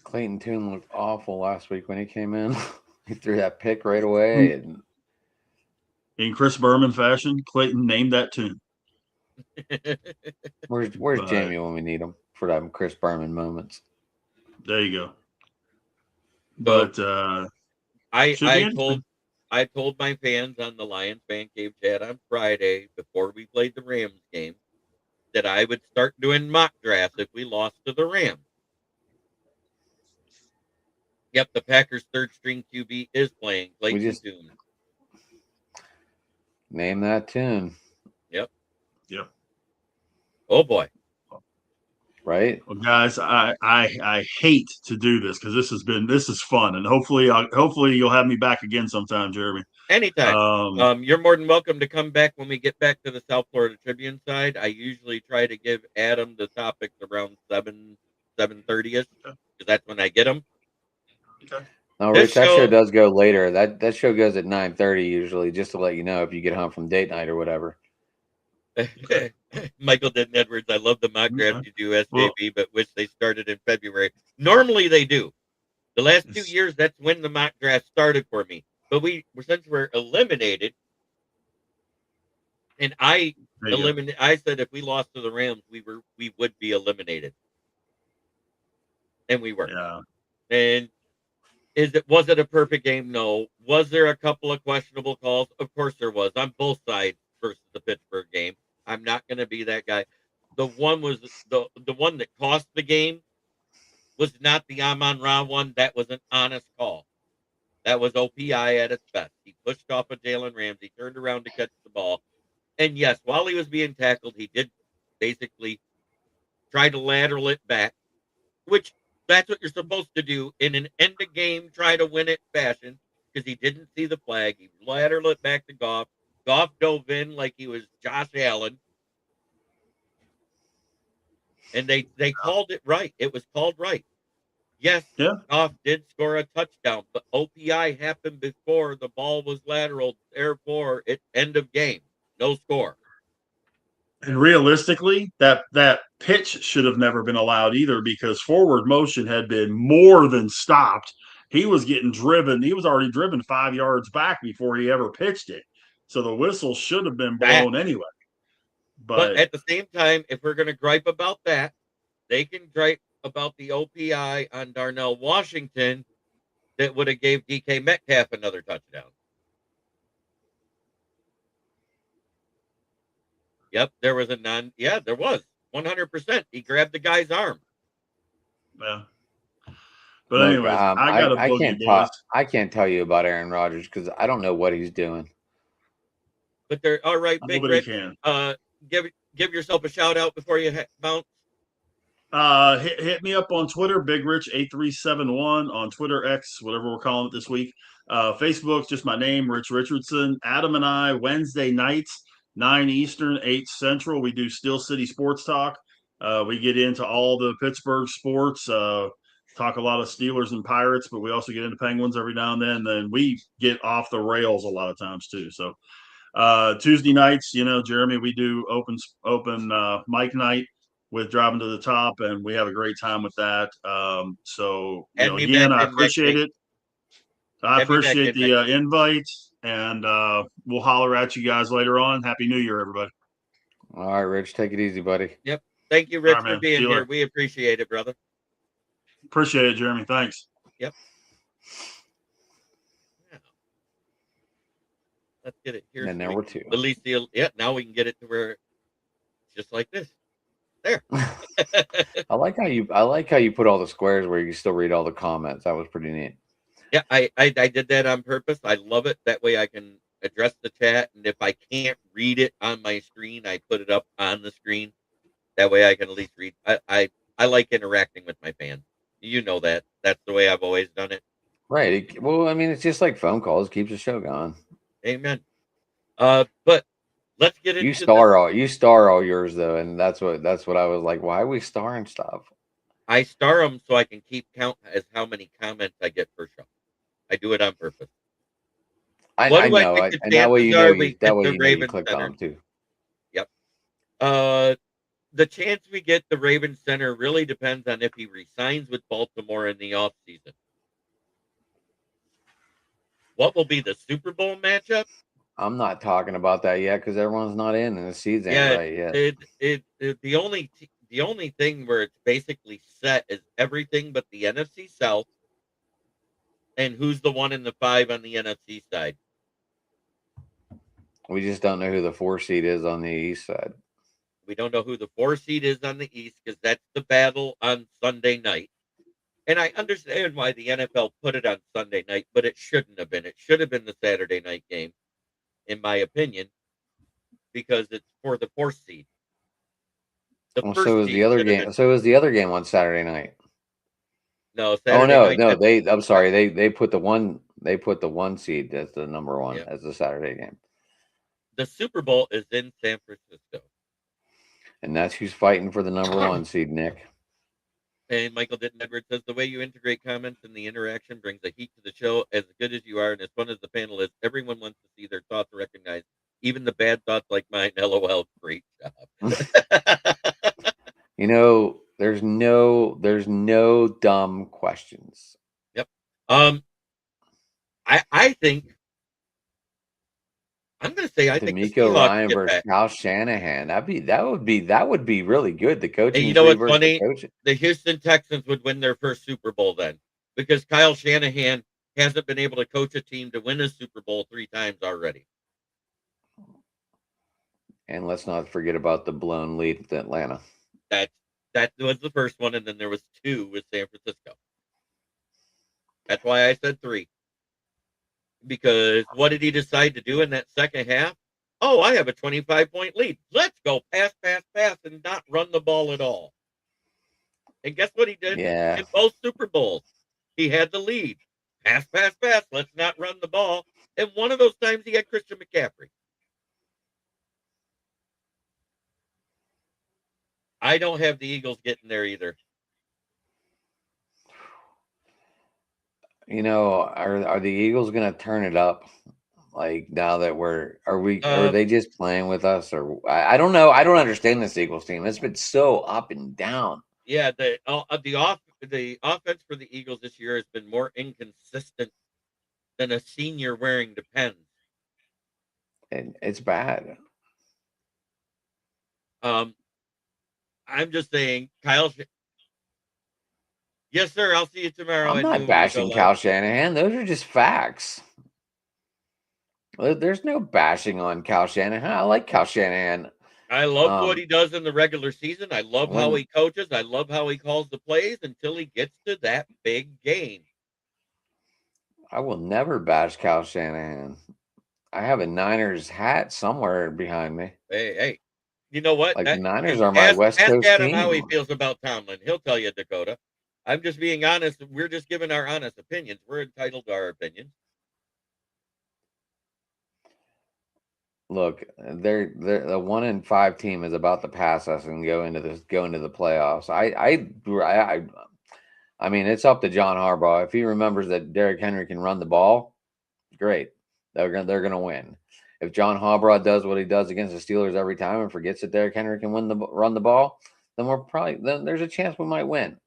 Clayton Tune looked awful last week when he came in. He threw that pick right away. And In Chris Berman fashion, Clayton named that tune. where's Jamie when we need him for them Chris Berman moments? There you go. But I told my fans on the Lions Fan Cave chat on Friday before we played the Rams game that I would start doing mock drafts if we lost to the Rams. Yep, the Packers' third string QB is playing Clayton Tune. Name that tune. Yep. Yep. Oh boy. Right? Well, guys, I hate to do this because this is fun, and hopefully you'll have me back again sometime, Jeremy. Anytime. You're more than welcome to come back when we get back to the South Florida Tribune side. I usually try to give Adam the topics around 7:30ish, because that's when I get them. Okay. No, Rich, that show does go later. That show goes at 9:30 usually, just to let you know if you get home from date night or whatever. Michael Denton Edwards, I love the mock draft you do, SJB, but wish they started in February. Normally they do. The last 2 years, that's when the mock draft started for me. But since we're eliminated, and I said if we lost to the Rams, we would be eliminated. And we were. Yeah. And was it a perfect game? No. Was there a couple of questionable calls? Of course there was, on both sides versus the Pittsburgh game. I'm not going to be that guy. The one was the one that cost the game was not the Amon-Ra one. That was an honest call. That was OPI at its best. He pushed off of Jalen Ramsey, turned around to catch the ball. And yes, while he was being tackled, he did basically try to lateral it back, which that's what you're supposed to do in an end of game, try to win it fashion, because he didn't see the flag. He lateraled it back to Goff. Goff dove in like he was Josh Allen. And they called it right. It was called right. Yes, Yeah. Goff did score a touchdown, but OPI happened before the ball was lateral. Therefore, it end of game, no score. And realistically, that pitch should have never been allowed either because forward motion had been more than stopped. He was getting driven. He was already driven 5 yards back before he ever pitched it. So the whistle should have been That, blown anyway. but But at the same time, if we're going to gripe about that, they can gripe about the OPI on Darnell Washington that would have gave DK Metcalf another touchdown. Yep, there was a non. Yeah, there was 100%. He grabbed the guy's arm. yeah. But Look, anyways, I got a I boogie, can't boys. talk. I can't tell you about Aaron Rodgers because I don't know what he's doing. But they're all right, Big Nobody Rich. can. Give yourself a shout out before you bounce. Hit me up on Twitter, Big Rich 8371 on Twitter X, whatever we're calling it this week. Facebook's just my name, Rich Richardson. Adam and I Wednesday nights, 9 Eastern, 8 Central. We do Steel City Sports Talk. We get into all the Pittsburgh sports. Talk a lot of Steelers and Pirates, but we also get into Penguins every now and then. And then we get off the rails a lot of times too. So Tuesday nights, Jeremy, we do open mic night with Driving to the Top, and we have a great time with that. So, Add me again, back I in next appreciate week. it. I Add me back appreciate in the next week. invite, and we'll holler at you guys later on. Happy New Year, everybody. All right, Rich, take it easy, buddy. Yep. Thank you, All Rich, right, for man. being See you here. later. We appreciate it, brother. Appreciate it, Jeremy. Thanks. Yep. Yeah. Let's get it here. And so there we were can two. At least now we can get it to where it's just like this. There. I like how you put all the squares where you can still read all the comments. That was pretty neat. Yeah, I did that on purpose. I love it. That way I can address the chat, and if I can't read it on my screen, I put it up on the screen. That way I can at least read. I like interacting with my fans. You know that. That's the way I've always done it. Right. Well, I mean, it's just like phone calls. Keeps the show going. Amen. But let's get into you star all yours though, and that's what I was like. Why are we starring stuff? I star them so I can keep count as how many comments I get per show. I do it on purpose. I What do know. I think the And that way chances are we you get the you Ravens clicked Center? on them too. Yep. The chance we get the Ravens center really depends on if he resigns with Baltimore in the offseason. What will be the Super Bowl matchup? I'm not talking about that yet because everyone's not in and the seeds ain't right yet. The only thing where it's basically set is everything but the NFC South and who's the 1 and the 5 on the NFC side. We just don't know who the 4 seed is on the east side. We don't know who the 4 seed is on the East because that's the battle on Sunday night. And I understand why the NFL put it on Sunday night, but it shouldn't have been. It should have been the Saturday night game, in my opinion, because it's for the 4th seed. So was the other game. So was the other game on Saturday night. No, Saturday night. I'm sorry. They put the 1 seed as the number 1 Yeah. as the Saturday game. The Super Bowl is in San Francisco. And that's who's fighting for the number 1 seed, Nick. And Michael Ditton Edwards says the way you integrate comments and the interaction brings a heat to the show. As good as you are and as fun as the panel is, everyone wants to see their thoughts recognized, even the bad thoughts like mine. LOL. Great job. There's no dumb questions. Yep. I think I'm going to say I think the D'Amico Seahawks Ryan get versus back. Kyle Shanahan. That would be really good. The coaching. Hey, you know what's versus funny? coaching. The Houston Texans would win their first Super Bowl then, because Kyle Shanahan hasn't been able to coach a team to win a Super Bowl 3 times already. And let's not forget about the blown lead with Atlanta. That was the first one, and then there was 2 with San Francisco. That's why I said 3. Because what did he decide to do in that second half? Oh, I have a 25-point lead. Let's go pass, and not run the ball at all. And guess what he did? Yeah. In both Super Bowls, he had the lead. Pass. Let's not run the ball. And one of those times he had Christian McCaffrey. I don't have the Eagles getting there either. are the Eagles going to turn it up? Like now that are they just playing with us, or I don't know. I don't understand this Eagles team. It's been so up and down. Yeah, the offense for the Eagles this year has been more inconsistent than a senior wearing Depends. And it's bad. I'm just saying, Kyle. Yes, sir. I'll see you tomorrow. I'm at not noon when we go bashing live. Kyle Shanahan. Those are just facts. There's no bashing on Kyle Shanahan. I like Kyle Shanahan. I love what he does in the regular season. I love how when- he coaches. I love how he calls the plays until he gets to that big game. I will never bash Kyle Shanahan. I have a Niners hat somewhere behind me. Hey, you know what? Like the Niners are my West ask Coast Adam team. how he feels about Tomlin. He'll tell you, Dakota. I'm just being honest. We're just giving our honest opinions. We're entitled to our opinions. Look, they're the 1-5 team is about to pass us and go into the playoffs. I mean, it's up to John Harbaugh. If he remembers that Derrick Henry can run the ball, great. They're gonna win. If John Harbaugh does what he does against the Steelers every time and forgets that Derrick Henry can run the ball, then there's a chance we might win.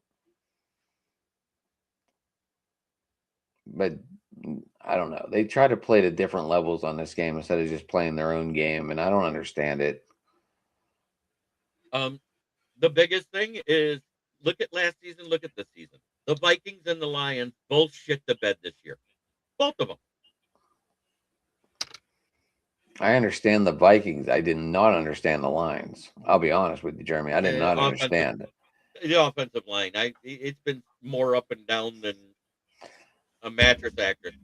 But I don't know. They try to play to different levels on this game instead of just playing their own game, and I don't understand it. The biggest thing is look at last season, look at this season. The Vikings and the Lions both shit the bed this year. Both of them. I understand the Vikings. I did not understand the Lions. I'll be honest with you, Jeremy. I did not understand it. The offensive line. It's been more up and down than a mattress actress.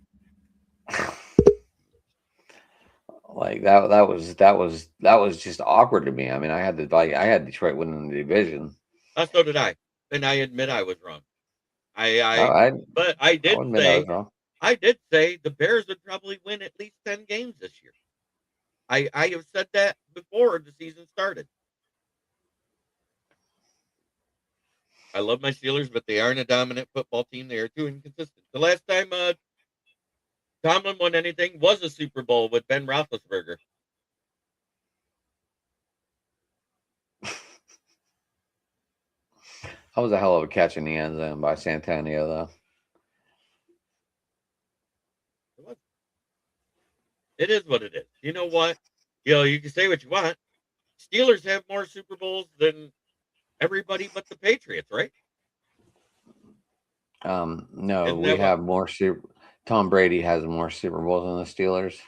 Like that was just awkward to me. I mean, I had Detroit winning the division. So did I, and I admit I was wrong. But I did say the Bears would probably win at least 10 games this year. I have said that before the season started. I love my Steelers, but they aren't a dominant football team. They are too inconsistent. The last time Tomlin won anything was a Super Bowl with Ben Roethlisberger. That was a hell of a catch in the end zone by Santonio, though. It is what it is. You know what? You can say what you want. Steelers have more Super Bowls than everybody but the Patriots, right? No, we have more Tom Brady has more Super Bowls than the Steelers.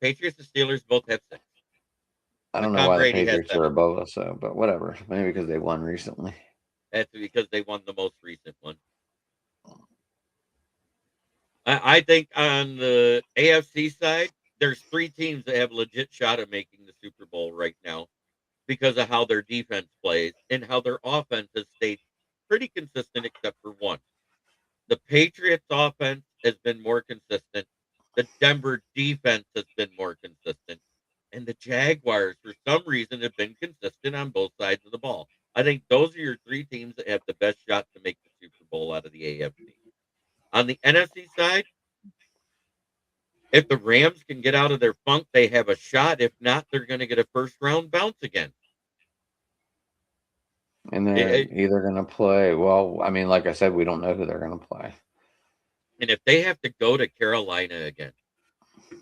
Patriots and Steelers both have 6. I don't know why the Patriots are above us, but whatever. Maybe because they won recently. That's because they won the most recent one. I think on the AFC side, there's 3 teams that have a legit shot at making the Super Bowl right now because of how their defense plays and how their offense has stayed pretty consistent except for one. The Patriots offense has been more consistent. The Denver defense has been more consistent. And the Jaguars, for some reason, have been consistent on both sides of the ball. I think those are your 3 teams that have the best shot to make the Super Bowl out of the AFC. On the NFC side, if the Rams can get out of their funk, they have a shot. If not, they're going to get a first-round bounce again. And they're either going to play. Well, I mean, like I said, we don't know who they're going to play. And if they have to go to Carolina again. Is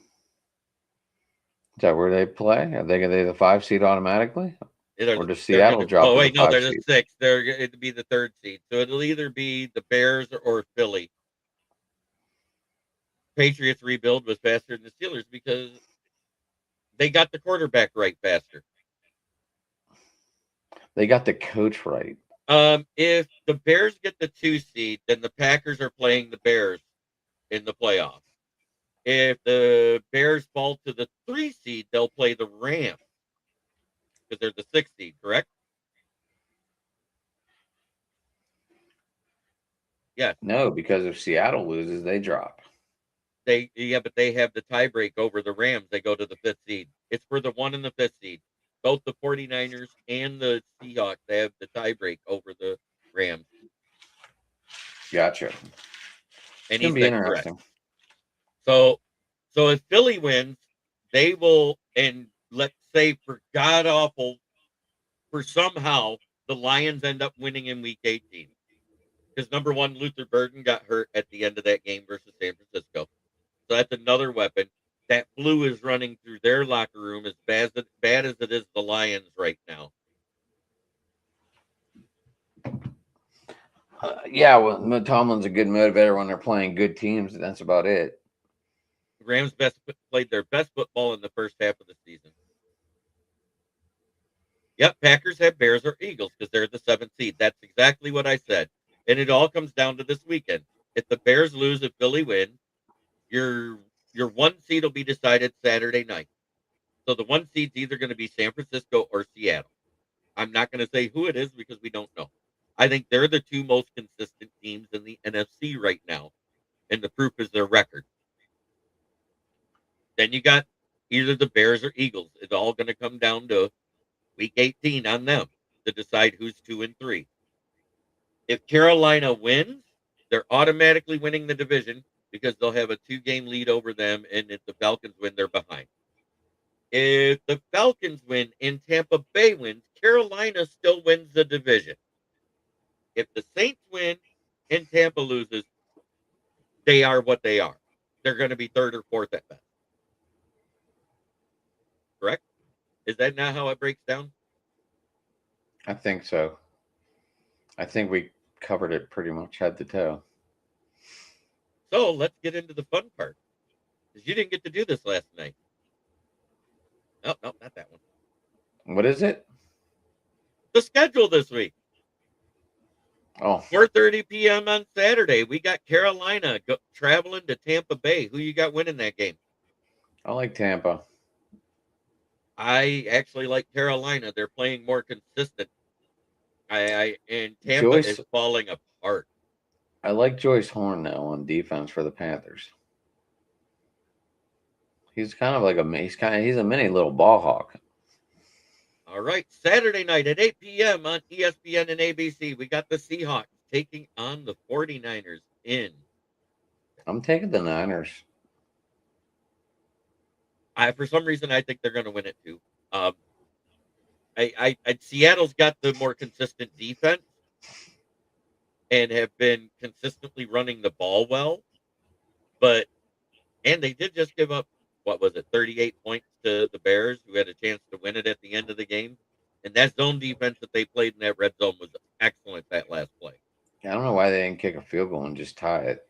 that where they play? Are they the 5 seed automatically? Or does Seattle drop? Oh, wait, no, they're the 6. It'd be the 3rd seed. So it'll either be the Bears or Philly. Patriots rebuild was faster than the Steelers because they got the quarterback right faster. They got the coach right. If the Bears get the 2 seed, then the Packers are playing the Bears in the playoffs. If the Bears fall to the 3 seed, they'll play the Rams because they're the 6 seed, correct? Yes. No, because if Seattle loses, they drop. But they have the tiebreak over the Rams. They go to the 5th seed. It's for the 1 and the 5th seed. Both the 49ers and the Seahawks, they have the tiebreak over the Rams. Gotcha. And It's he gonna be said correct. interesting. So if Philly wins, they will, and let's say for god awful, for somehow the Lions end up winning in week 18. Because number one, Luther Burden got hurt at the end of that game versus San Francisco. So that's another weapon. That flu is running through their locker room as bad as it is the Lions right now. Yeah, well, Tomlin's a good motivator when they're playing good teams. That's about it. Rams played their best football in the first half of the season. Yep, Packers have Bears or Eagles because they're the 7th seed. That's exactly what I said. And it all comes down to this weekend. If the Bears lose, if Philly win, your 1 seed will be decided Saturday night. So the 1 seed's either going to be San Francisco or Seattle. I'm not going to say who it is because we don't know. I think they're the 2 most consistent teams in the NFC right now, and the proof is their record. Then you got either the Bears or Eagles. It's all going to come down to week 18 on them to decide who's 2 and 3. If Carolina wins, they're automatically winning the division because they'll have a 2-game lead over them, and if the Falcons win, they're behind. If the Falcons win and Tampa Bay wins, Carolina still wins the division. If the Saints win and Tampa loses, they are what they are. They're going to be 3rd or 4th at best. Correct? Is that not how it breaks down? I think so. I think we covered it pretty much head to toe. So let's get into the fun part. Because you didn't get to do this last night. No, not that one. What is it? The schedule this week. Oh, 4:30 p.m. on Saturday. We got Carolina traveling to Tampa Bay. Who you got winning that game? I like Tampa. I actually like Carolina. They're playing more consistent. And Tampa is falling apart. I like Joyce Horn now on defense for the Panthers. He's kind of like he's a mini little ball hawk. All right, Saturday night at 8 p.m. on ESPN and ABC, we got the Seahawks taking on the 49ers in. I'm taking the Niners. For some reason, I think they're going to win it too. Seattle's got the more consistent defense and have been consistently running the ball well, and they did just give up, 38 points to the Bears, who had a chance to win it at the end of the game. And that zone defense that they played in that red zone was excellent that last play. I don't know why they didn't kick a field goal and just tie it.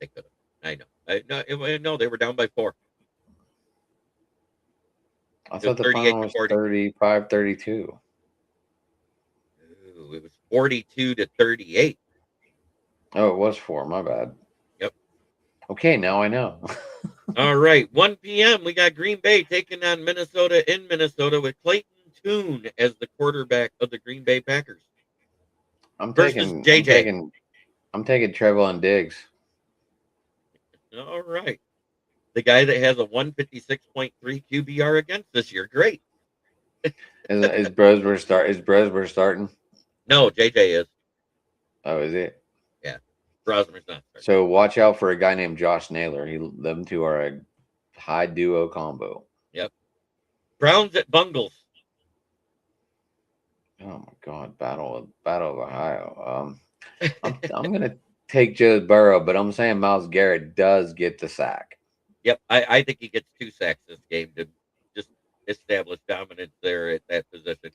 They could have. I know. No, they were down by 4. I thought the final was 35-32. Ooh, it was 42-38. Oh, it was 4. My bad. Yep. Okay, now I know. All right, 1 p.m. We got Green Bay taking on Minnesota in Minnesota with Clayton Tune as the quarterback of the Green Bay Packers. I'm versus JJ. I'm taking Trevon Diggs. All right. The guy that has a 156.3 QBR against this year. Great. Is Bresler starting? No, JJ is. Oh, is it? Yeah. Brosmer's not starting. So watch out for a guy named Josh Naylor. Them two are a high duo combo. Yep. Browns at Bungles. Oh my God! Battle of Ohio. I'm gonna take Joe Burrow, but I'm saying Myles Garrett does get the sack. Yep, I think he gets 2 sacks this game to just establish dominance there at that position.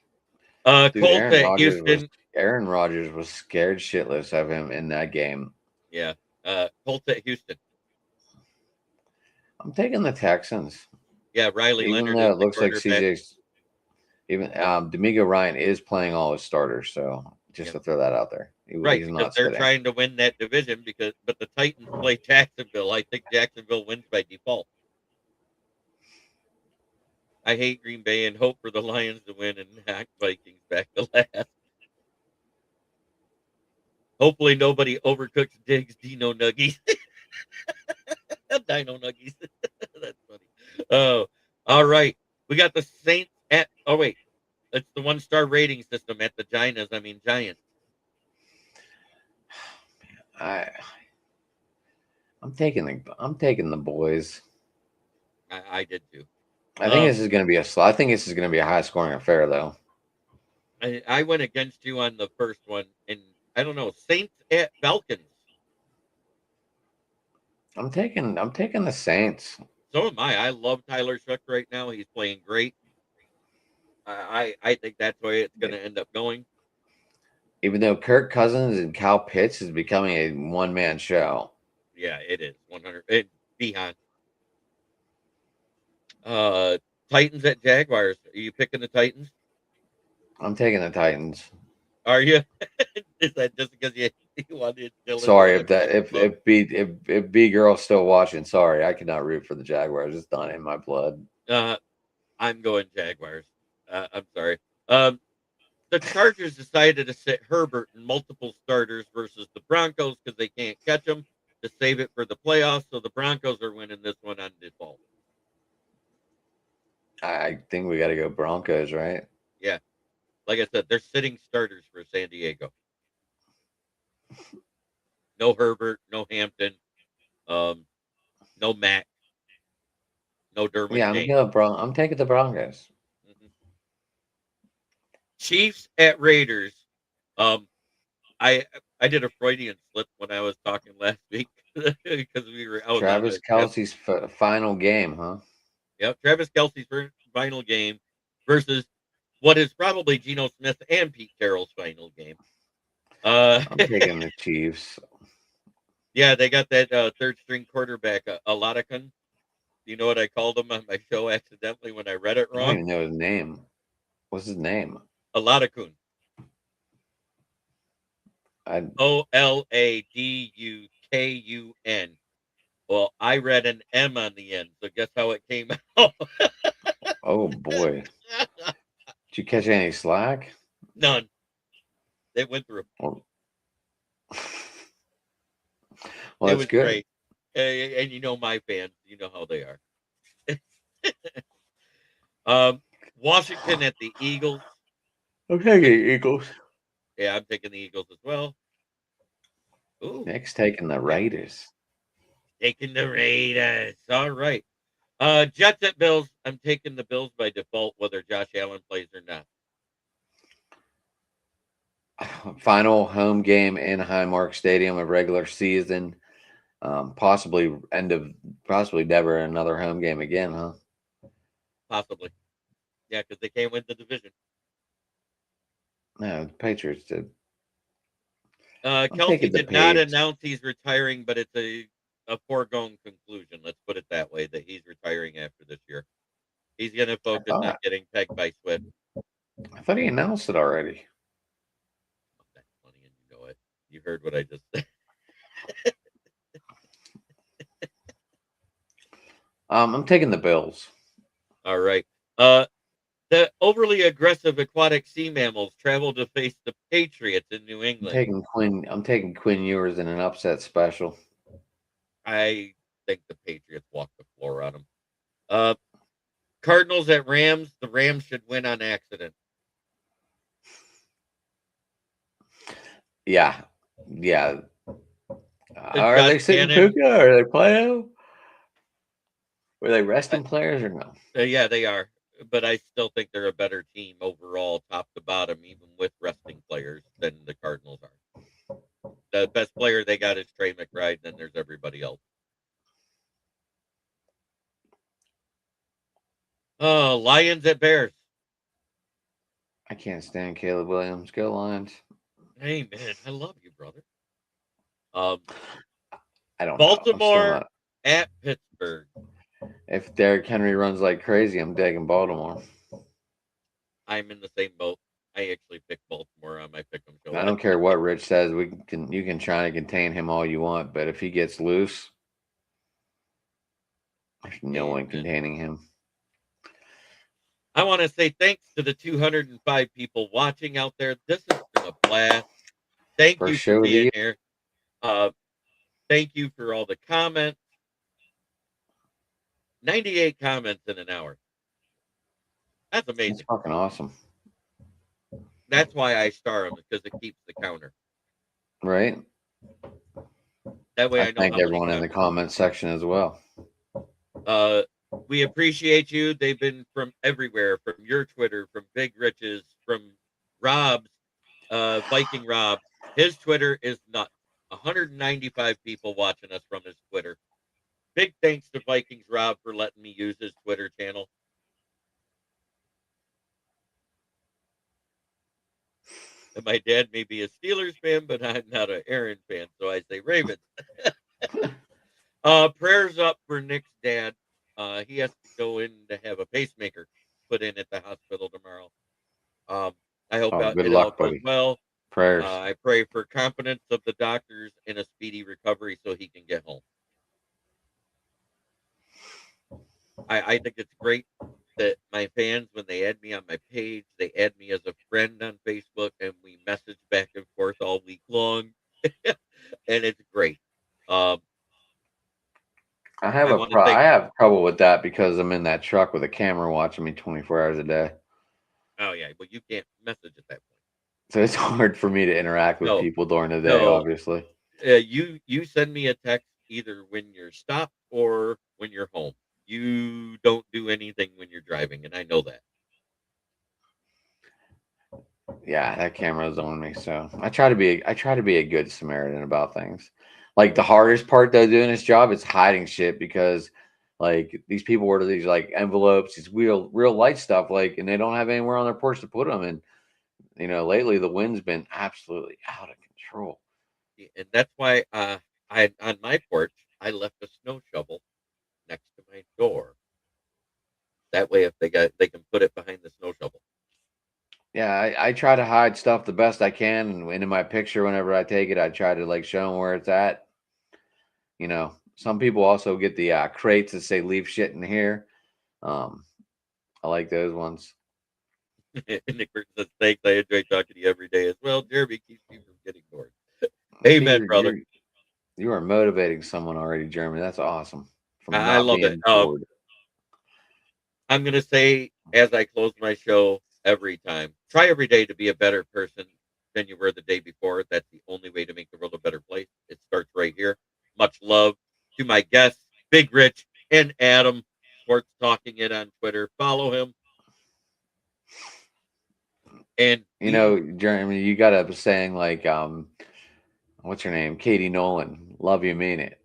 Colts at Houston. Aaron Rodgers was scared shitless of him in that game. Yeah. Colts at Houston. I'm taking the Texans. Yeah, Riley Even Leonard. though it looks like CJ's. Even D'Amico Ryan is playing all his starters, so just to throw that out there. Right, because they're trying to win that division but the Titans play Jacksonville. I think Jacksonville wins by default. I hate Green Bay and hope for the Lions to win and knock Vikings back to last. Hopefully nobody overcooks Diggs Dino Nuggies. Dino Nuggies. That's funny. Oh, all right. We got the Saints at it's the 1-star rating system at the Giants. I'm taking the boys. I did too. I think this is going to be I think this is going to be a high scoring affair, though. I went against you on the first one, and I don't know, Saints at Falcons. I'm taking the Saints. So am I. I love Tyler Shook right now. He's playing great. I think that's the way it's going to end up going. Even though Kirk Cousins and Kyle Pitts is becoming a one-man show. Yeah, it is 100. Behind. Titans at Jaguars. Are you picking the Titans? I'm taking the Titans. Are you? Is that just because you wanted? Sorry if B girl's still watching. Sorry, I cannot root for the Jaguars. It's not in my blood. I'm going Jaguars. I'm sorry. The Chargers decided to sit Herbert in multiple starters versus the Broncos because they can't catch him to save it for the playoffs. So the Broncos are winning this one on default. I think we got to go Broncos, right? Yeah. Like I said, they're sitting starters for San Diego. No Herbert, no Hampton, no Mac, no Derwin. Yeah, I'm taking the Broncos. Mm-hmm. Chiefs at Raiders. I did a Freudian slip when I was talking last week because we were out. Travis Kelce's final game, huh? Yep, Travis Kelce's final game versus what is probably Geno Smith and Pete Carroll's final game. I'm taking the Chiefs. Yeah, they got that third string quarterback, Aladakun. You know what I called him on my show accidentally when I read it wrong? I don't even know his name. What's his name? Aladakun. Oladukun. Well, I read an M on the end, so guess how it came out? Oh boy! Did you catch any slack? None. They went through. Well, It that's was good. great. And you know my fans, you know how they are. Washington at the Eagles. I'm taking Eagles. Yeah, I'm taking the Eagles as well. Ooh, Nick's taking the Raiders. taking the Raiders. All right. Jets at Bills. I'm taking the Bills by default, whether Josh Allen plays or not. Final home game in Highmark Stadium of regular season. Possibly never another home game again, huh? Possibly. Yeah, because they can't win the division. No, the Patriots did. Kelsey taking the did not Patriots. announce he's retiring, but it's a foregone conclusion. Let's put it that way, that he's retiring after this year. He's going to focus on getting pegged by Swift. I thought he announced it already. Oh, that's funny, and you know it. You heard what I just said. I'm taking the Bills. All right. The overly aggressive aquatic sea mammals travel to face the Patriots in New England. I'm taking Quinn Ewers in an upset special. I think the Patriots walk the floor on them. Cardinals at Rams. The Rams should win on accident. Yeah. Are they sitting Puka? Are they playing? Were they resting players or no? Yeah, they are. But I still think they're a better team overall, top to bottom, even with resting players, than the Cardinals are. The best player they got is Trey McBride, then there's everybody else. Lions at Bears. I can't stand Caleb Williams. Go Lions. Hey, man, I love you, brother. I don't Baltimore at Pittsburgh. If Derrick Henry runs like crazy, I'm taking Baltimore. I'm in the same boat. I actually picked Baltimore on my pick 'em show. I don't care what Rich says. You can try to contain him all you want, but if he gets loose, there's no one containing him. I want to say thanks to the 205 people watching out there. This has been a blast. Thank you for being here. Thank you for all the comments. 98 comments in an hour. That's amazing. It's fucking awesome. That's why I star them, because it keeps the counter. Right? That way I I know thank how many everyone in the times. comment section as well. We appreciate you. They've been from everywhere, from your Twitter, from Big Rich's, from Rob's, Viking Rob. His Twitter is nuts. 195 people watching us from his Twitter. Big thanks to Vikings Rob for letting me use his Twitter channel. And my dad may be a Steelers fan, but I'm not an Aaron fan, so I say Ravens. Prayers up for Nick's dad. He has to go in to have a pacemaker put in at the hospital tomorrow. I hope Oh, good it all luck, goes buddy. well. Prayers. I pray for confidence of the doctors and a speedy recovery so he can get home. I think it's great that my fans, when they add me on my page, they add me as a friend on Facebook, and we message back and forth all week long, and it's great. I I want to thank. I have trouble with that because I'm in that truck with a camera watching me 24 hours a day. Oh yeah, but you can't message at that point. So it's hard for me to interact with No, people during the day, no. obviously. You send me a text either when you're stopped or when you're home. You don't do anything when you're driving, and I know that. Yeah, that camera's on me. So I try to be a good Samaritan about things. Like the hardest part though doing this job is hiding shit because like these people order these like envelopes, these real light stuff, like, and they don't have anywhere on their porch to put them. And you know, lately the wind's been absolutely out of control. And that's why I on my porch I left a snow shovel next to my door. That way, if they can put it behind the snow shovel. Yeah, I try to hide stuff the best I can, and in my picture, whenever I take it, I try to like show them where it's at. You know, some people also get the crates that say "leave shit in here." I like those ones. Nick Burton says, "Thanks, I enjoy talking to you every day as well." Jeremy keeps me from getting bored. Amen, brother. You are motivating someone already, Jeremy. That's awesome. From I not love it. being bored. I'm gonna say as I close my show every time, try every day to be a better person than you were the day before. That's the only way to make the world a better place. It starts right here. Much love to my guests, Big Rich and Adam Sports Talking It on Twitter. Follow him. And You know, Jeremy, you got up saying like, what's her name? Katie Nolan. Love you, mean it.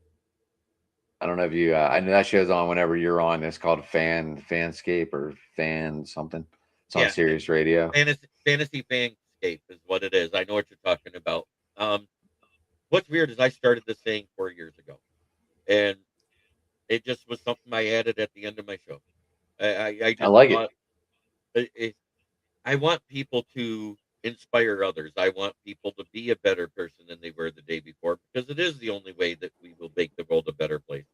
I don't know if you. I know that show's on whenever you're on. It's called Fanscape or Fan something. It's on Sirius Radio. Fantasy Fanscape is what it is. I know what you're talking about. What's weird is I started this saying 4 years ago, and it just was something I added at the end of my show. I just like thought I want people to inspire others. I want people to be a better person than they were the day before, because it is the only way that we will make the world a better place.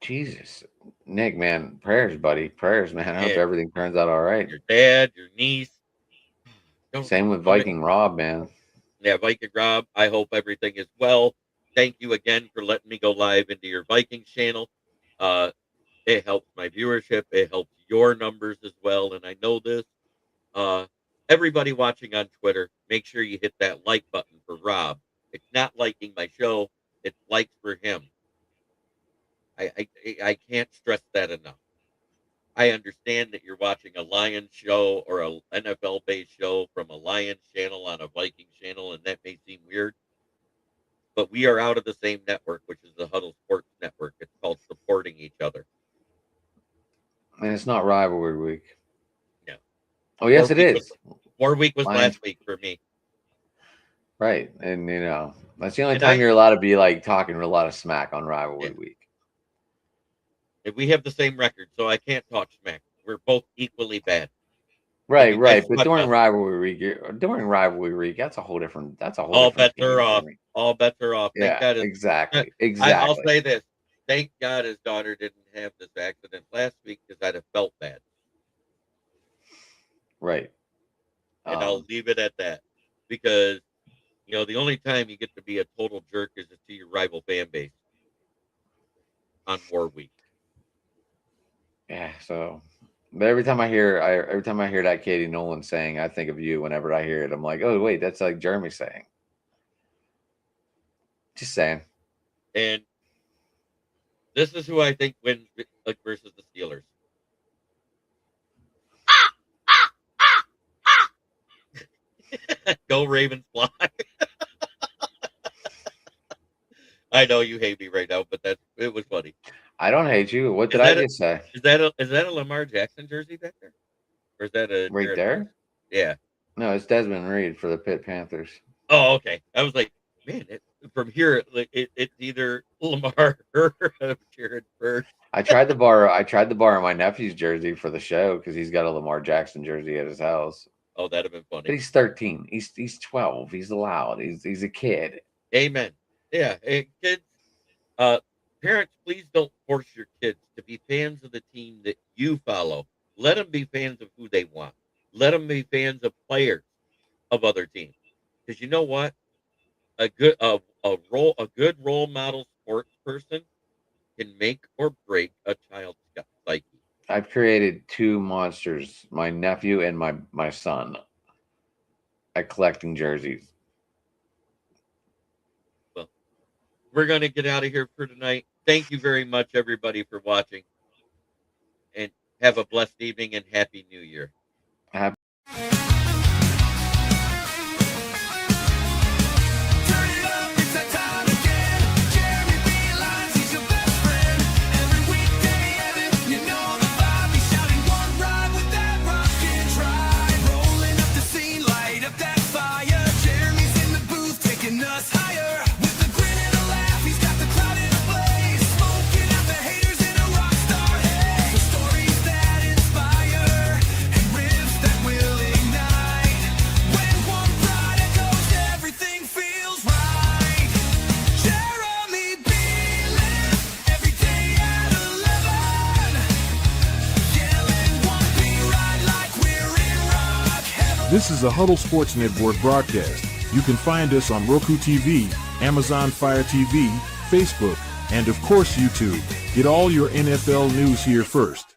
Jesus, Nick, man, prayers, buddy, prayers, man. I hope everything turns out all right. Your dad, your niece. Same with Viking Rob, man. Yeah, Viking Rob. I hope everything is well. Thank you again for letting me go live into your Vikings channel. It helps my viewership. It helps your numbers as well. And I know this. Everybody watching on Twitter, make sure you hit that like button for Rob. It's not liking my show. It's likes for him. I can't stress that enough. I understand that you're watching a Lions show or a NFL-based show from a Lions channel on a Vikings channel, and that may seem weird. But we are out of the same network, which is the Huddle Sports Network. It's called supporting each other. And it's not rivalry week. No. Oh, yes, it is. War week was last week for me. Right. And, you know, that's the only time you're allowed to be, like, talking a lot of smack on rivalry week. If we have the same record, so I can't talk smack. We're both equally bad. Right, right. But during rivalry week, that's a whole different. All bets are off. All bets are off. Yeah, exactly. I'll say this: thank God his daughter didn't have this accident last week, because I'd have felt bad. Right. And I'll leave it at that, because you know the only time you get to be a total jerk is to your rival fan base on War Week. Yeah. So. But every time I hear that Katie Nolan saying, I think of you whenever I hear it. I'm like, oh wait, that's like Jeremy saying. Just saying. And this is who I think wins versus the Steelers. Go Ravens fly. I know you hate me right now, but it was funny. I don't hate you. What did I just say? Is that a Lamar Jackson jersey back there? Or is that a Right Jared there? Goff? Yeah. No, it's Desmond Reed for the Pitt Panthers. Oh, okay. I was like, man, from here, it's either Lamar or Jared Bird. I tried to borrow my nephew's jersey for the show because he's got a Lamar Jackson jersey at his house. Oh, that'd have been But funny. he's 13. He's 12. He's allowed. He's a kid. Amen. Yeah. Hey, kids, parents, please don't force your kids to be fans of the team that you follow. Let them be fans of who they want. Let them be fans of players of other teams. Because you know what? A good role model sports person can make or break a child's psyche. I've created two monsters, my nephew and my son, at collecting jerseys. Well, we're going to get out of here for tonight. Thank you very much, everybody, for watching. And have a blessed evening and Happy New Year. Happy Turn it up, it's that time again. Jeremy B. Lyons, he's your best friend. Every weekday, Evan, you know the vibe. He's shouting one ride with that rockin' tribe. Rolling up the scene, light up that fire. Jeremy's in the booth, taking us higher. With a grin and a laugh, he's got the crowd in a blaze. Smoking out the haters in a rock star haze. The stories that inspire and riffs that will ignite. When one pride echoes, everything feels right. Jeremy Beelan, every day at 11. Yelling one B right like we're in rock heaven. This is a Huddle Sports Network broadcast. You can find us on Roku TV, Amazon Fire TV, Facebook, and of course YouTube. Get all your NFL news here first.